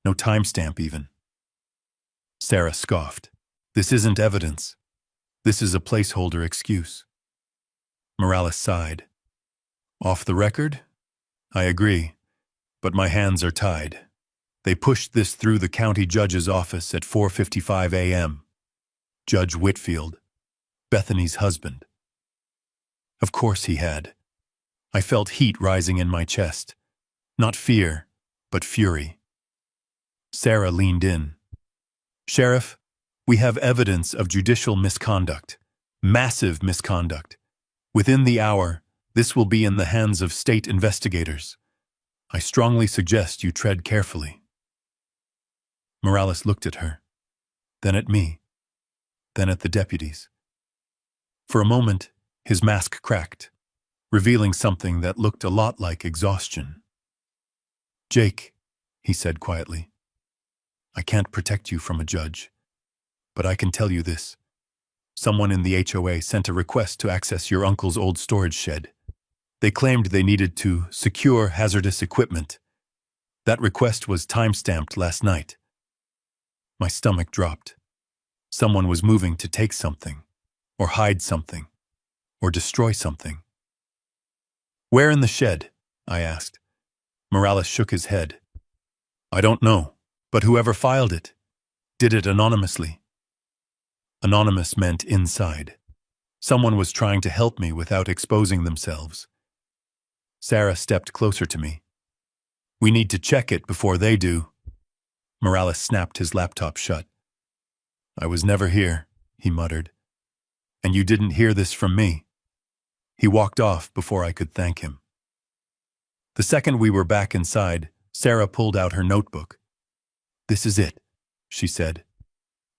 no timestamp even. Sarah scoffed. "This isn't evidence. This is a placeholder excuse." Morales sighed. "Off the record? I agree. but my hands are tied. They pushed this through the county judge's office at 4:55 a.m. Judge Whitfield, Bethany's husband. Of course he had. I felt heat rising in my chest. Not fear, but fury. Sarah leaned in. "Sheriff, we have evidence of judicial misconduct. Massive misconduct. Within the hour, this will be in the hands of state investigators. I strongly suggest you tread carefully." Morales looked at her, then at me, then at the deputies. For a moment, his mask cracked, revealing something that looked a lot like exhaustion. "Jake," he said quietly, "I can't protect you from a judge, but I can tell you this. Someone in the HOA sent a request to access your uncle's old storage shed. They claimed they needed to secure hazardous equipment. That request was time-stamped last night." My stomach dropped. Someone was moving to take something, or hide something, or destroy something. "Where in the shed?" I asked. Morales shook his head. "I don't know, but whoever filed it did it anonymously." Anonymous meant inside. Someone was trying to help me without exposing themselves. Sarah stepped closer to me. "We need to check it before they do." Morales snapped his laptop shut. "I was never here," he muttered. "And you didn't hear this from me." He walked off before I could thank him. The second we were back inside, Sarah pulled out her notebook. "This is it," she said.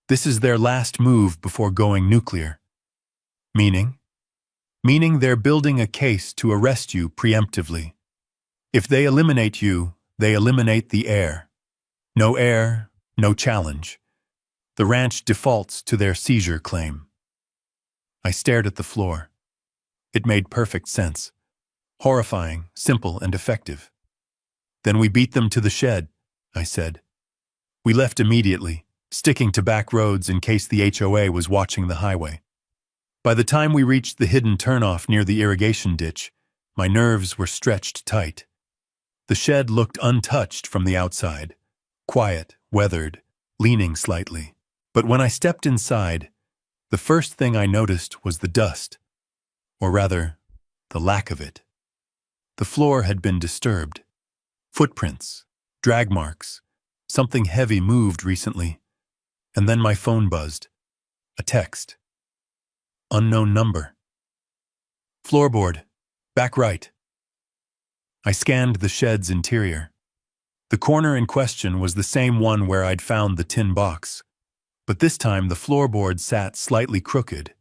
"This is their last move before going nuclear." "Meaning?" "Meaning they're building a case to arrest you preemptively. If they eliminate you, they eliminate the heir. No heir, no challenge. The ranch defaults to their seizure claim." I stared at the floor. It made perfect sense. Horrifying, simple, and effective. "Then we beat them to the shed," I said. We left immediately, sticking to back roads in case the HOA was watching the highway. By the time we reached the hidden turnoff near the irrigation ditch, my nerves were stretched tight. The shed looked untouched from the outside, quiet, weathered, leaning slightly. But when I stepped inside, the first thing I noticed was the dust, or rather, the lack of it. The floor had been disturbed. Footprints, drag marks, something heavy moved recently, and then my phone buzzed. A text. Unknown number. "Floorboard, back right." I scanned the shed's interior. The corner in question was the same one where I'd found the tin box, but this time the floorboard sat slightly crooked,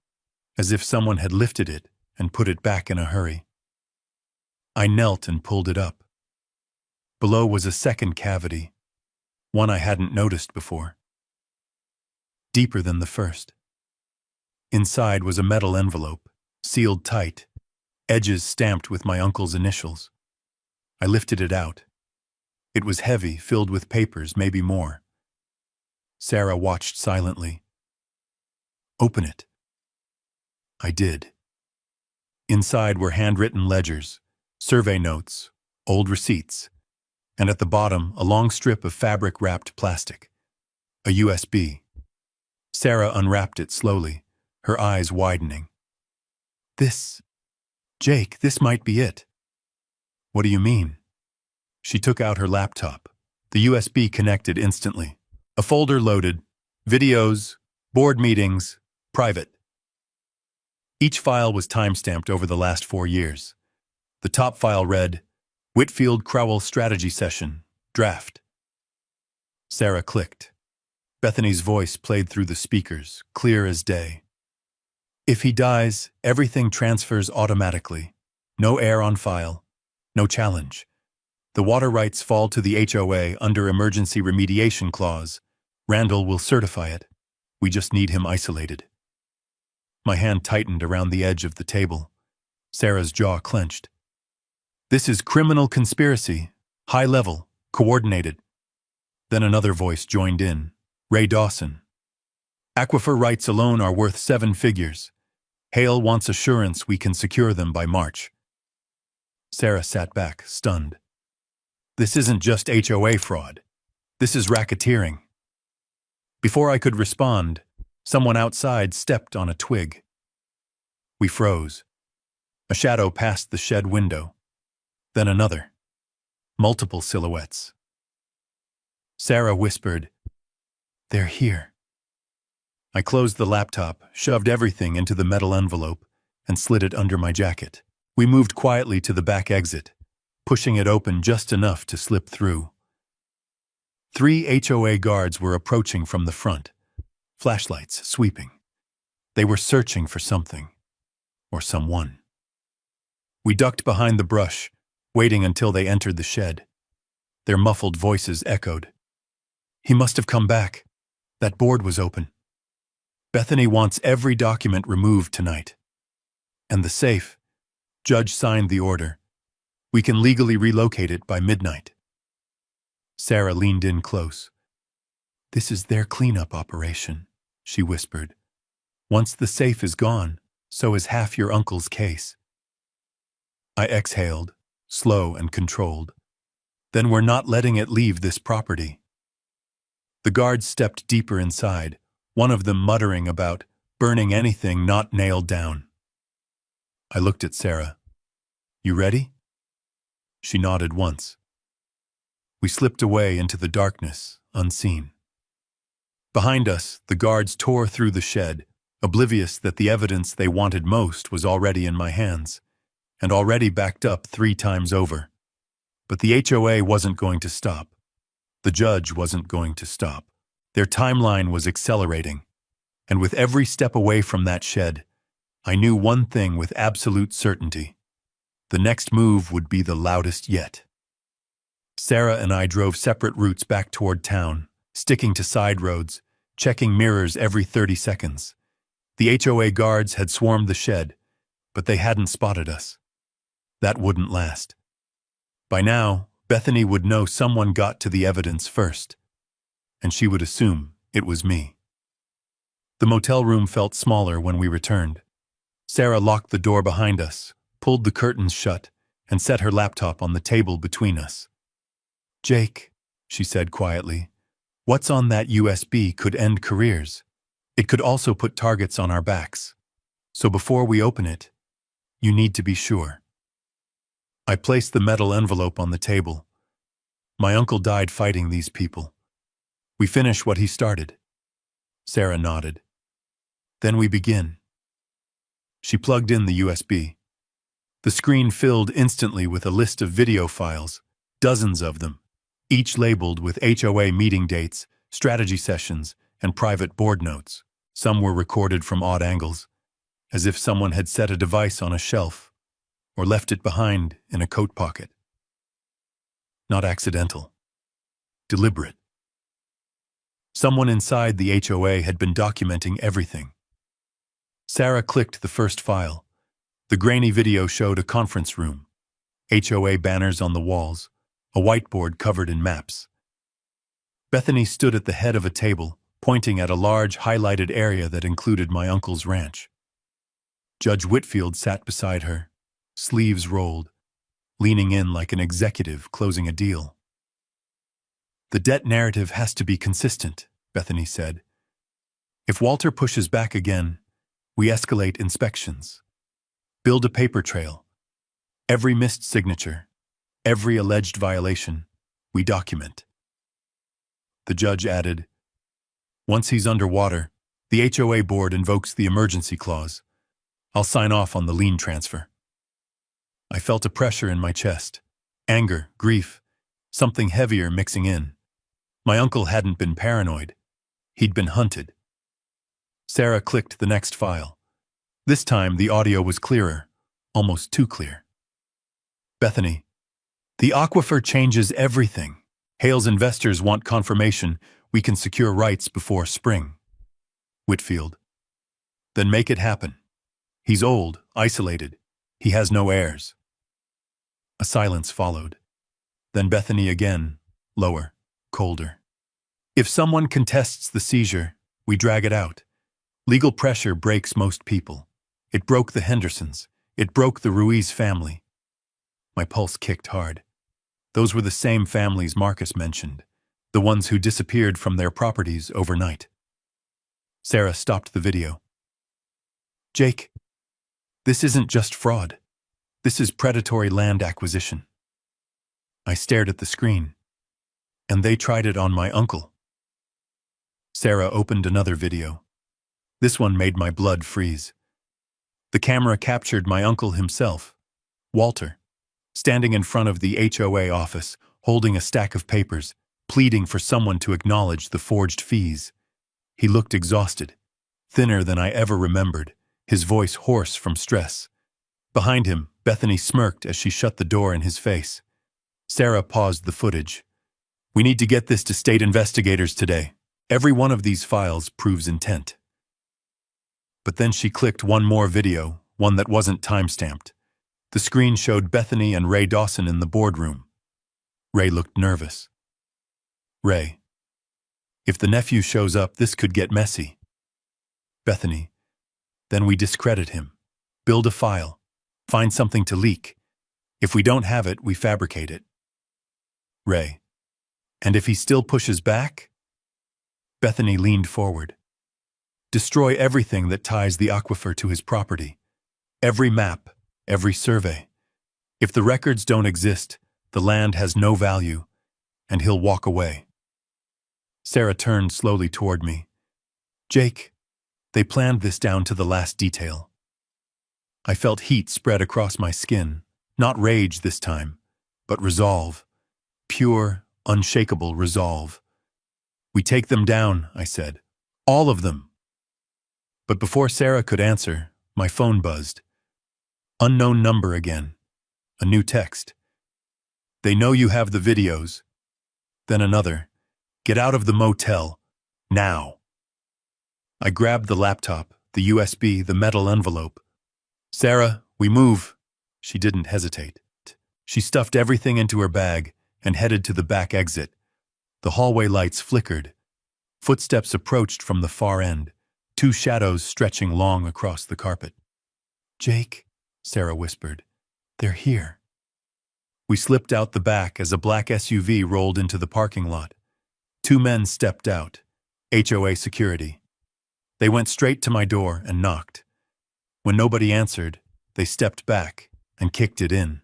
as if someone had lifted it and put it back in a hurry. I knelt and pulled it up. Below was a second cavity, one I hadn't noticed before. Deeper than the first. Inside was a metal envelope, sealed tight, edges stamped with my uncle's initials. I lifted it out. It was heavy, filled with papers, maybe more. Sarah watched silently. "Open it." I did. Inside were handwritten ledgers, survey notes, old receipts, and at the bottom a long strip of fabric-wrapped plastic. A USB. Sarah unwrapped it slowly, her eyes widening. Jake, this might be it." "What do you mean?" She took out her laptop. The USB connected instantly. A folder loaded. Videos, board meetings, private. Each file was timestamped over the last 4 years. The top file read, "Whitfield Crowell Strategy Session, Draft." Sarah clicked. Bethany's voice played through the speakers, clear as day. "If he dies, everything transfers automatically. No heir on file. No challenge. The water rights fall to the HOA under Emergency Remediation Clause. Randall will certify it. We just need him isolated." My hand tightened around the edge of the table. Sarah's jaw clenched. "This is criminal conspiracy. High level. Coordinated." Then another voice joined in. Ray Dawson. "Aquifer rights alone are worth 7 figures. Hale wants assurance we can secure them by March." Sarah sat back, stunned. This isn't just HOA fraud. This is racketeering. Before I could respond, someone outside stepped on a twig. We froze. A shadow passed the shed window. Then another. Multiple silhouettes. Sarah whispered, "They're here." I closed the laptop, shoved everything into the metal envelope, and slid it under my jacket. We moved quietly to the back exit, pushing it open just enough to slip through. 3 HOA guards were approaching from the front, flashlights sweeping. They were searching for something, or someone. We ducked behind the brush, waiting until they entered the shed. Their muffled voices echoed. "He must have come back. That board was open. Bethany wants every document removed tonight. And the safe. Judge signed the order. We can legally relocate it by midnight." Sarah leaned in close. "This is their cleanup operation," she whispered. "Once the safe is gone, so is half your uncle's case." I exhaled, slow and controlled. Then we're not letting it leave this property. The guards stepped deeper inside, one of them muttering about burning anything not nailed down. I looked at Sarah. "You ready?" She nodded once. We slipped away into the darkness, unseen. Behind us, the guards tore through the shed, oblivious that the evidence they wanted most was already in my hands, and already backed up 3 times over. But the HOA wasn't going to stop. The judge wasn't going to stop. Their timeline was accelerating, and with every step away from that shed, I knew one thing with absolute certainty. The next move would be the loudest yet. Sarah and I drove separate routes back toward town, sticking to side roads, checking mirrors every 30 seconds. The HOA guards had swarmed the shed, but they hadn't spotted us. That wouldn't last. By now, Bethany would know someone got to the evidence first, and she would assume it was me. The motel room felt smaller when we returned. Sarah locked the door behind us, pulled the curtains shut, and set her laptop on the table between us. "Jake," she said quietly, "what's on that USB could end careers. It could also put targets on our backs. So before we open it, you need to be sure." I placed the metal envelope on the table. My uncle died fighting these people. We finish what he started. Sarah nodded. Then we begin. She plugged in the USB. The screen filled instantly with a list of video files, dozens of them, each labeled with HOA meeting dates, strategy sessions, and private board notes. Some were recorded from odd angles, as if someone had set a device on a shelf or left it behind in a coat pocket. Not accidental. Deliberate. Someone inside the HOA had been documenting everything. Sarah clicked the first file. The grainy video showed a conference room, HOA banners on the walls, a whiteboard covered in maps. Bethany stood at the head of a table, pointing at a large highlighted area that included my uncle's ranch. Judge Whitfield sat beside her, sleeves rolled, leaning in like an executive closing a deal. "The debt narrative has to be consistent," Bethany said. "If Walter pushes back again, we escalate inspections. Build a paper trail. Every missed signature, every alleged violation, we document." The judge added, "Once he's underwater, the HOA board invokes the emergency clause. I'll sign off on the lien transfer." I felt a pressure in my chest. Anger, grief, something heavier mixing in. My uncle hadn't been paranoid. He'd been hunted. Sarah clicked the next file. This time the audio was clearer, almost too clear. "Bethany, the aquifer changes everything. Hale's investors want confirmation we can secure rights before spring." Whitfield, "Then make it happen. He's old, isolated. He has no heirs." A silence followed. Then Bethany again, lower, colder. "If someone contests the seizure, we drag it out. Legal pressure breaks most people. It broke the Hendersons. It broke the Ruiz family." My pulse kicked hard. Those were the same families Marcus mentioned, the ones who disappeared from their properties overnight. Sarah stopped the video. Jake, this isn't just fraud. This is predatory land acquisition. I stared at the screen. And they tried it on my uncle. Sarah opened another video. This one made my blood freeze. The camera captured my uncle himself, Walter, standing in front of the HOA office, holding a stack of papers, pleading for someone to acknowledge the forged fees. He looked exhausted, thinner than I ever remembered, his voice hoarse from stress. Behind him, Bethany smirked as she shut the door in his face. Sarah paused the footage. We need to get this to state investigators today. Every one of these files proves intent. But then she clicked one more video, one that wasn't time-stamped. The screen showed Bethany and Ray Dawson in the boardroom. Ray looked nervous. Ray, if the nephew shows up, this could get messy. Bethany, then we discredit him. Build a file. Find something to leak. If we don't have it, we fabricate it. Ray, and if he still pushes back? Bethany leaned forward. Destroy everything that ties the aquifer to his property. Every map, every survey. If the records don't exist, the land has no value, and he'll walk away. Sarah turned slowly toward me. Jake, they planned this down to the last detail. I felt heat spread across my skin, not rage this time, but resolve. Pure, unshakable resolve. We take them down, I said. All of them. But before Sarah could answer, my phone buzzed. Unknown number again. A new text. They know you have the videos. Then another. Get out of the motel. Now. I grabbed the laptop, the USB, the metal envelope. Sarah, we move. She didn't hesitate. She stuffed everything into her bag and headed to the back exit. The hallway lights flickered. Footsteps approached from the far end, two shadows stretching long across the carpet. Jake, Sarah whispered, they're here. We slipped out the back as a black SUV rolled into the parking lot. Two men stepped out, HOA security. They went straight to my door and knocked. When nobody answered, they stepped back and kicked it in.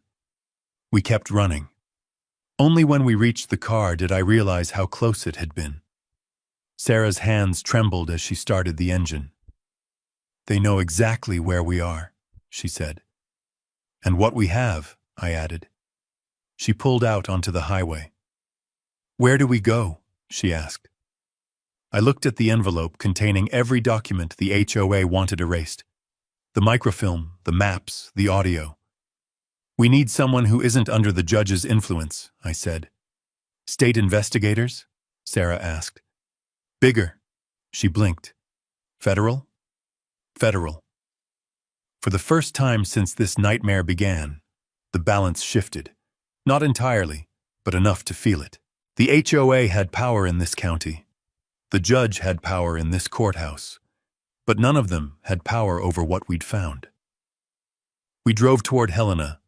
We kept running. Only when we reached the car did I realize how close it had been. Sarah's hands trembled as she started the engine. They know exactly where we are, she said. And what we have, I added. She pulled out onto the highway. Where do we go? She asked. I looked at the envelope containing every document the HOA wanted erased. The microfilm, the maps, the audio. We need someone who isn't under the judge's influence, I said. State investigators? Sarah asked. Bigger. She blinked. Federal? Federal. For the first time since this nightmare began, the balance shifted. Not entirely, but enough to feel it. The HOA had power in this county. The judge had power in this courthouse. But none of them had power over what we'd found. We drove toward Helena,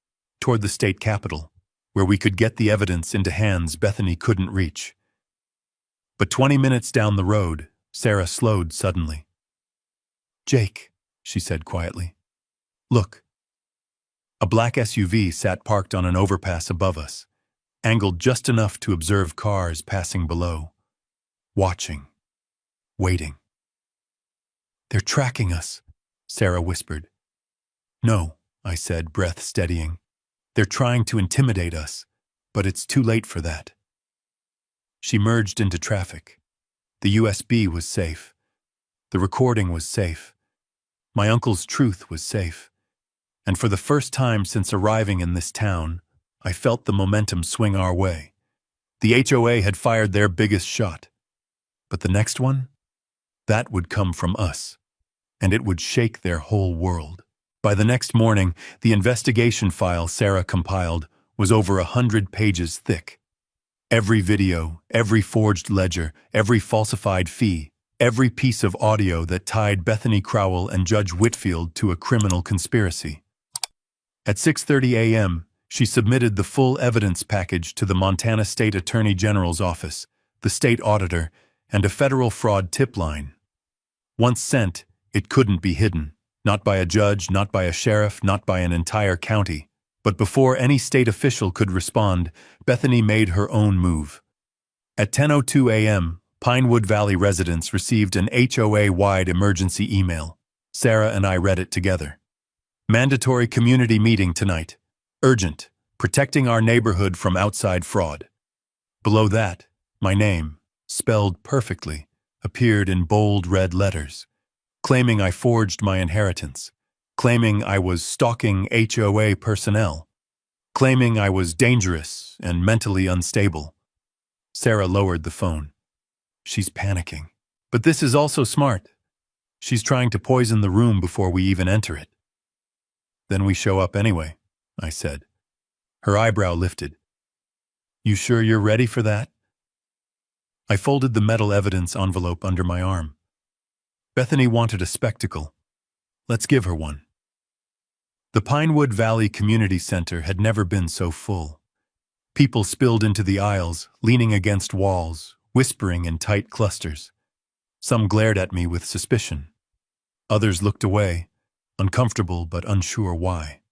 toward the state capitol, where we could get the evidence into hands Bethany couldn't reach. But 20 minutes down the road, Sarah slowed suddenly. Jake, she said quietly. Look. A black SUV sat parked on an overpass above us, angled just enough to observe cars passing below. Watching. Waiting. They're tracking us, Sarah whispered. No, I said, breath steadying. They're trying to intimidate us, but it's too late for that. She merged into traffic. The USB was safe. The recording was safe. My uncle's truth was safe. And for the first time since arriving in this town, I felt the momentum swing our way. The HOA had fired their biggest shot. But the next one? That would come from us. And it would shake their whole world. By the next morning, the investigation file Sarah compiled was over 100 pages thick. Every video, every forged ledger, every falsified fee, every piece of audio that tied Bethany Crowell and Judge Whitfield to a criminal conspiracy. At 6:30 a.m., She submitted the full evidence package to the Montana State Attorney General's office, the state auditor, and a federal fraud tip line. Once sent, it couldn't be hidden, not by a judge, not by a sheriff, not by an entire county. But before any state official could respond, Bethany made her own move. At 10:02 a.m., Pinewood Valley residents received an HOA-wide emergency email. Sarah and I read it together. Mandatory community meeting tonight. Urgent. Protecting our neighborhood from outside fraud. Below that, my name, spelled perfectly, appeared in bold red letters, claiming I forged my inheritance, claiming I was stalking HOA personnel, claiming I was dangerous and mentally unstable. Sarah lowered the phone. She's panicking. But this is also smart. She's trying to poison the room before we even enter it. Then we show up anyway, I said. Her eyebrow lifted. You sure you're ready for that? I folded the metal evidence envelope under my arm. Bethany wanted a spectacle. Let's give her one. The Pinewood Valley Community Center had never been so full. People spilled into the aisles, leaning against walls, whispering in tight clusters. Some glared at me with suspicion. Others looked away, uncomfortable but unsure why.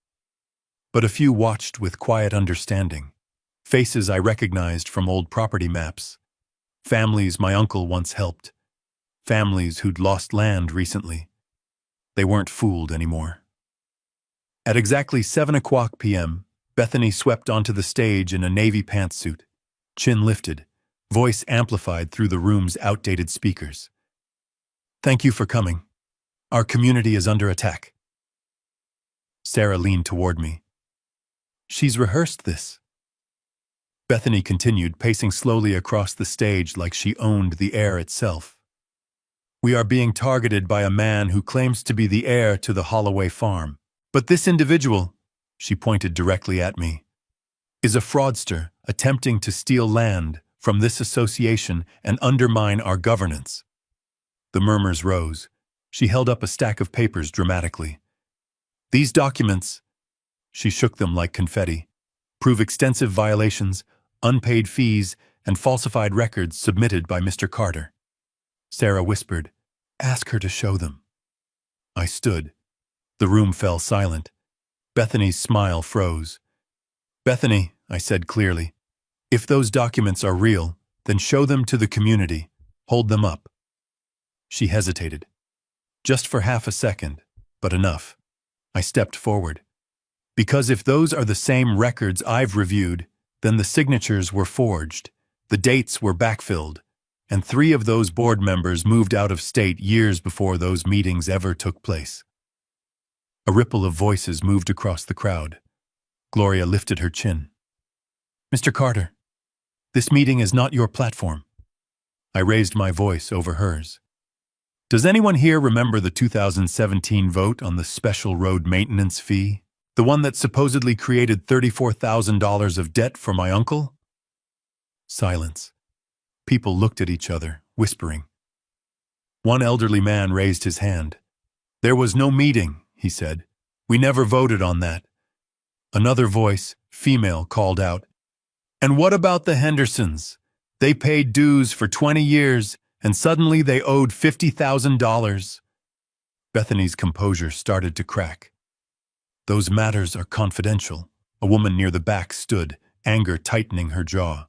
But a few watched with quiet understanding. Faces I recognized from old property maps. Families my uncle once helped. Families who'd lost land recently. They weren't fooled anymore. At exactly 7:00 p.m., Bethany swept onto the stage in a navy pantsuit, chin lifted, voice amplified through the room's outdated speakers. Thank you for coming. Our community is under attack. Sarah leaned toward me. She's rehearsed this. Bethany continued, pacing slowly across the stage like she owned the air itself. We are being targeted by a man who claims to be the heir to the Holloway farm. But this individual, she pointed directly at me, is a fraudster attempting to steal land from this association and undermine our governance. The murmurs rose. She held up a stack of papers dramatically. These documents, she shook them like confetti, prove extensive violations, unpaid fees, and falsified records submitted by Mr. Carter. Sarah whispered, Ask her to show them. I stood. The room fell silent. Bethany's smile froze. Bethany, I said clearly, if those documents are real, then show them to the community. Hold them up. She hesitated. Just for half a second, but enough. I stepped forward. Because if those are the same records I've reviewed, then the signatures were forged, the dates were backfilled, and 3 of those board members moved out of state years before those meetings ever took place. A ripple of voices moved across the crowd. Gloria lifted her chin. Mr. Carter, this meeting is not your platform. I raised my voice over hers. Does anyone here remember the 2017 vote on the special road maintenance fee? The one that supposedly created $34,000 of debt for my uncle? Silence. People looked at each other, whispering. One elderly man raised his hand. There was no meeting, he said. We never voted on that. Another voice, female, called out. And what about the Hendersons? They paid dues for 20 years, and suddenly they owed $50,000. Bethany's composure started to crack. Those matters are confidential. A woman near the back stood, anger tightening her jaw.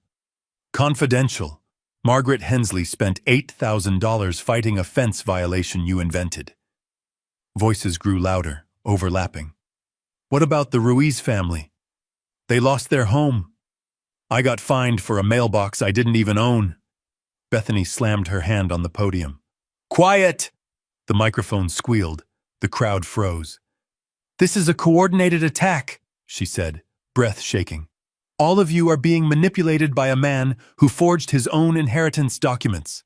Confidential. Margaret Hensley spent $8,000 fighting a fence violation you invented. Voices grew louder, overlapping. What about the Ruiz family? They lost their home. I got fined for a mailbox I didn't even own. Bethany slammed her hand on the podium. Quiet! The microphone squealed. The crowd froze. This is a coordinated attack, she said, breath shaking. All of you are being manipulated by a man who forged his own inheritance documents.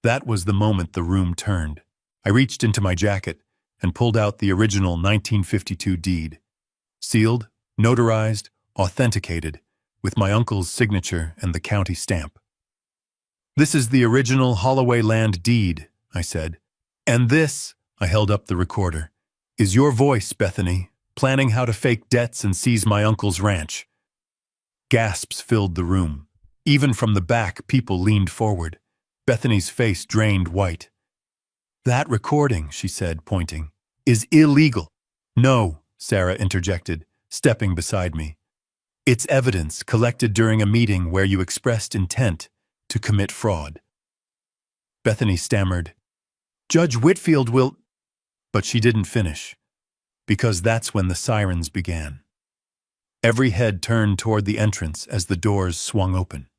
That was the moment the room turned. I reached into my jacket and pulled out the original 1952 deed. Sealed, notarized, authenticated, with my uncle's signature and the county stamp. This is the original Holloway land deed, I said. And this, I held up the recorder, is your voice, Bethany, planning how to fake debts and seize my uncle's ranch. Gasps filled the room. Even from the back, people leaned forward. Bethany's face drained white. "That recording," she said, pointing, "is illegal." "No," Sarah interjected, stepping beside me. "It's evidence collected during a meeting where you expressed intent to commit fraud." Bethany stammered, "Judge Whitfield will—" But she didn't finish, because that's when the sirens began. Every head turned toward the entrance as the doors swung open.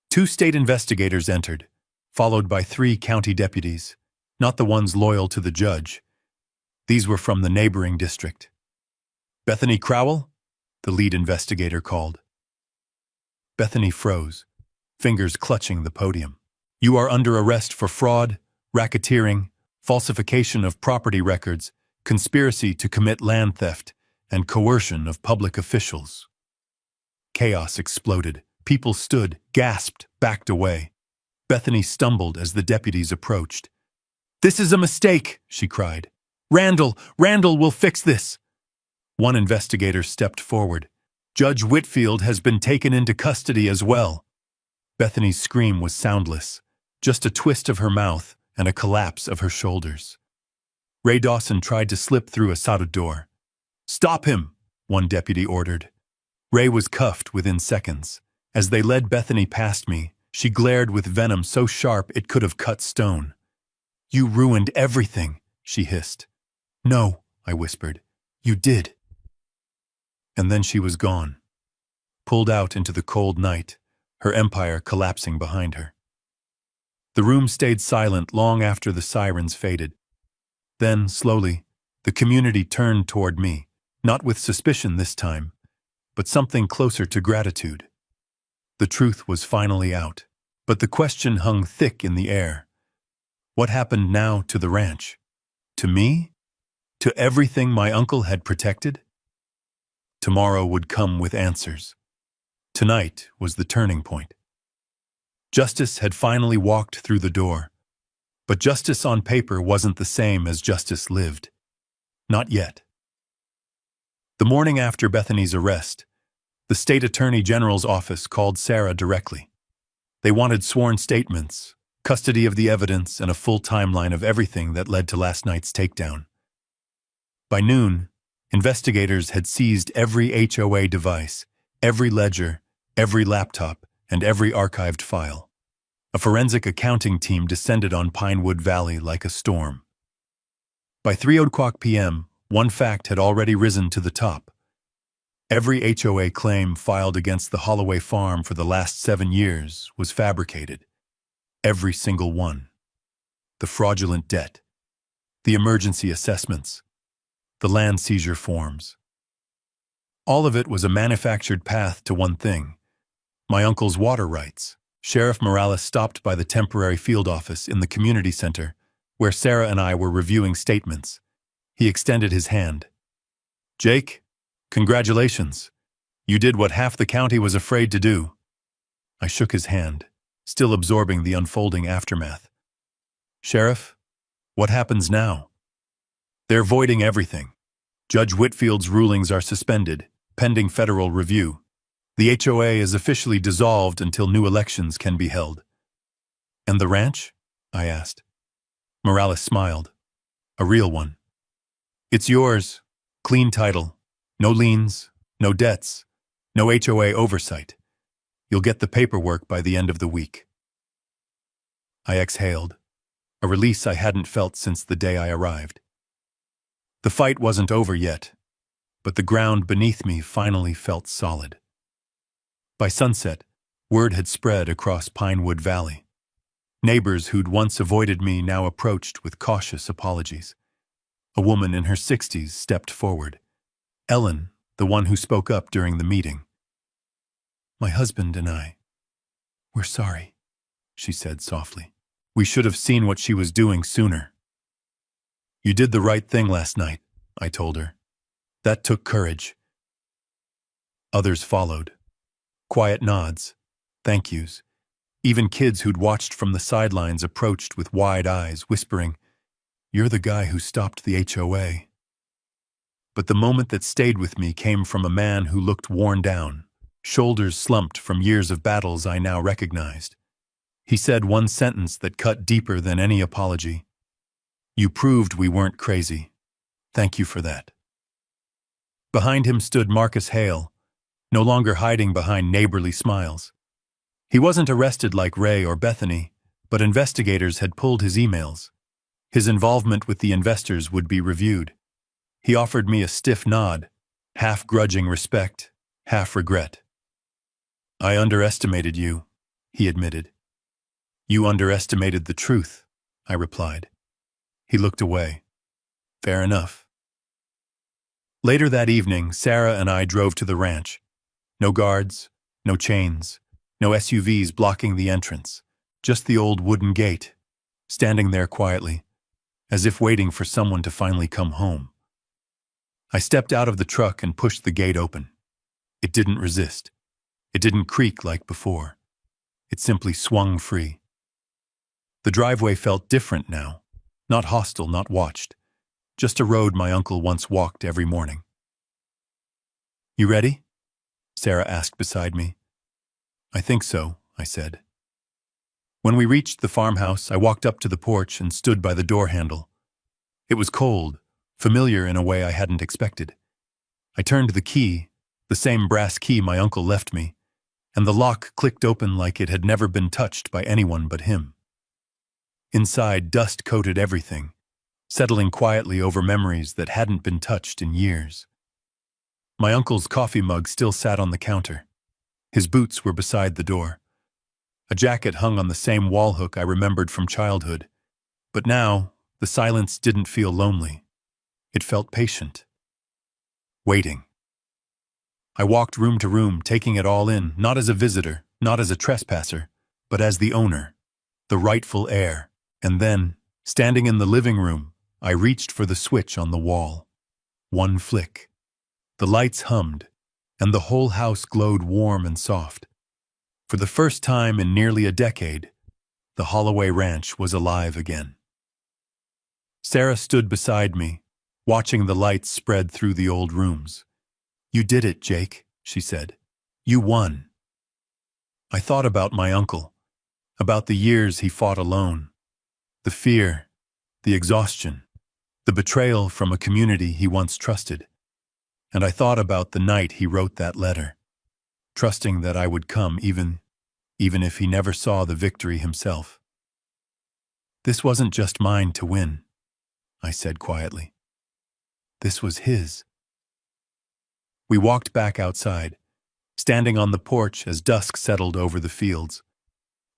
2 state investigators entered, followed by 3 county deputies, not the ones loyal to the judge. These were from the neighboring district. "Bethany Crowell?" the lead investigator called. Bethany froze, fingers clutching the podium. "You are under arrest for fraud, racketeering, falsification of property records, conspiracy to commit land theft, and coercion of public officials." Chaos exploded. People stood, gasped, backed away. Bethany stumbled as the deputies approached. "This is a mistake," she cried. Randall will fix this." One investigator stepped forward. "Judge Whitfield has been taken into custody as well." Bethany's scream was soundless, just a twist of her mouth and a collapse of her shoulders. Ray Dawson tried to slip through a solid door. "Stop him," one deputy ordered. Ray was cuffed within seconds. As they led Bethany past me, she glared with venom so sharp it could have cut stone. "You ruined everything," she hissed. "No," I whispered. "You did." And then she was gone, pulled out into the cold night, her empire collapsing behind her. The room stayed silent long after the sirens faded. Then, slowly, the community turned toward me, not with suspicion this time, but something closer to gratitude. The truth was finally out, but the question hung thick in the air. What happened now to the ranch? To me? To everything my uncle had protected? Tomorrow would come with answers. Tonight was the turning point. Justice had finally walked through the door, but justice on paper wasn't the same as justice lived. Not yet. The morning after Bethany's arrest, the state attorney general's office called Sarah directly. They wanted sworn statements, custody of the evidence, and a full timeline of everything that led to last night's takedown. By noon, investigators had seized every HOA device, every ledger, every laptop, and every archived file. A forensic accounting team descended on Pinewood Valley like a storm. By 3:00 p.m., one fact had already risen to the top. Every HOA claim filed against the Holloway farm for the last 7 years was fabricated. Every single one. The fraudulent debt, the emergency assessments, the land seizure forms. All of it was a manufactured path to one thing: my uncle's water rights. Sheriff Morales stopped by the temporary field office in the community center, where Sarah and I were reviewing statements. He extended his hand. "Jake, congratulations. You did what half the county was afraid to do." I shook his hand, still absorbing the unfolding aftermath. "Sheriff, what happens now?" "They're voiding everything. Judge Whitfield's rulings are suspended, pending federal review. The HOA is officially dissolved until new elections can be held." "And the ranch?" I asked. Morales smiled. "A real one. It's yours. Clean title. No liens, no debts, no HOA oversight. You'll get the paperwork by the end of the week." I exhaled, a release I hadn't felt since the day I arrived. The fight wasn't over yet, but the ground beneath me finally felt solid. By sunset, word had spread across Pinewood Valley. Neighbors who'd once avoided me now approached with cautious apologies. A woman in her 60s stepped forward. Ellen, the one who spoke up during the meeting. "My husband and we're sorry," she said softly. "We should have seen what she was doing sooner." "You did the right thing last night," I told her. "That took courage." Others followed. Quiet nods, thank yous. Even kids who'd watched from the sidelines approached with wide eyes, whispering, "You're the guy who stopped the HOA." but the moment that stayed with me came from a man who looked worn down, shoulders slumped from years of battles I now recognized. He said one sentence that cut deeper than any apology. "You proved we weren't crazy. Thank you for that." Behind him stood Marcus Hale, no longer hiding behind neighborly smiles. He wasn't arrested like Ray or Bethany, but investigators had pulled his emails. His involvement with the investors would be reviewed. He offered me a stiff nod, half grudging respect, half regret. "I underestimated you," he admitted. "You underestimated the truth," I replied. He looked away. Fair enough. Later that evening, Sarah and I drove to the ranch. No guards, no chains, no SUVs blocking the entrance, just the old wooden gate, standing there quietly, as if waiting for someone to finally come home. I stepped out of the truck and pushed the gate open. It didn't resist. It didn't creak like before. It simply swung free. The driveway felt different now, not hostile, not watched, just a road my uncle once walked every morning. "You ready?" Sarah asked beside me. "I think so," I said. When we reached the farmhouse, I walked up to the porch and stood by the door handle. It was cold, familiar in a way I hadn't expected. I turned the key, the same brass key my uncle left me, and the lock clicked open like it had never been touched by anyone but him. Inside, dust coated everything, settling quietly over memories that hadn't been touched in years. My uncle's coffee mug still sat on the counter. His boots were beside the door. A jacket hung on the same wall hook I remembered from childhood. But now, the silence didn't feel lonely. It felt patient. Waiting. I walked room to room, taking it all in, not as a visitor, not as a trespasser, but as the owner, the rightful heir. And then, standing in the living room, I reached for the switch on the wall. One flick. The lights hummed, and the whole house glowed warm and soft. For the first time in nearly a decade, the Holloway Ranch was alive again. Sarah stood beside me, watching the lights spread through the old rooms. "You did it, Jake," she said. "You won." I thought about my uncle, about the years he fought alone, the fear, the exhaustion, the betrayal from a community he once trusted. And I thought about the night he wrote that letter, trusting that I would come even if he never saw the victory himself. "This wasn't just mine to win," I said quietly. "This was his." We walked back outside, standing on the porch as dusk settled over the fields.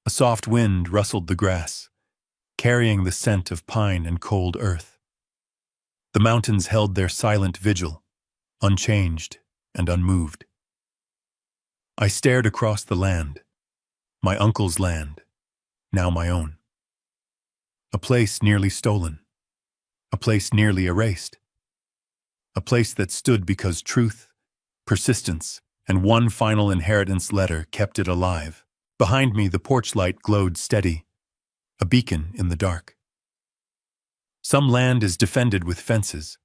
A soft wind rustled the grass, carrying the scent of pine and cold earth. The mountains held their silent vigil, unchanged and unmoved. I stared across the land, my uncle's land, now my own. A place nearly stolen, a place nearly erased, a place that stood because truth, persistence, and one final inheritance letter kept it alive. Behind me, the porch light glowed steady, a beacon in the dark. Some land is defended with fences,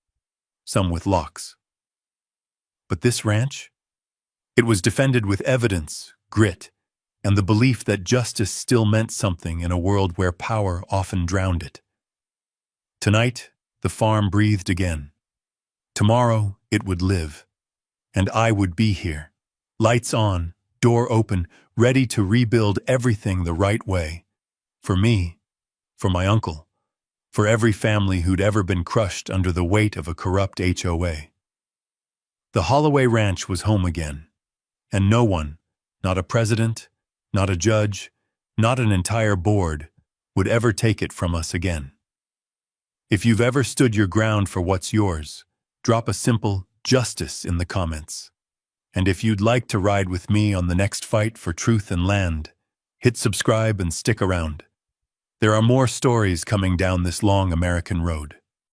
some with locks. But this ranch? It was defended with evidence, grit, and the belief that justice still meant something in a world where power often drowned it. Tonight, the farm breathed again. Tomorrow, it would live. And I would be here, lights on, door open, ready to rebuild everything the right way. For me, for my uncle, for every family who'd ever been crushed under the weight of a corrupt HOA. The Holloway Ranch was home again, and no one, not a president, not a judge, not an entire board, would ever take it from us again. If you've ever stood your ground for what's yours, drop a simple justice in the comments. And if you'd like to ride with me on the next fight for truth and land, hit subscribe and stick around. There are more stories coming down this long American road.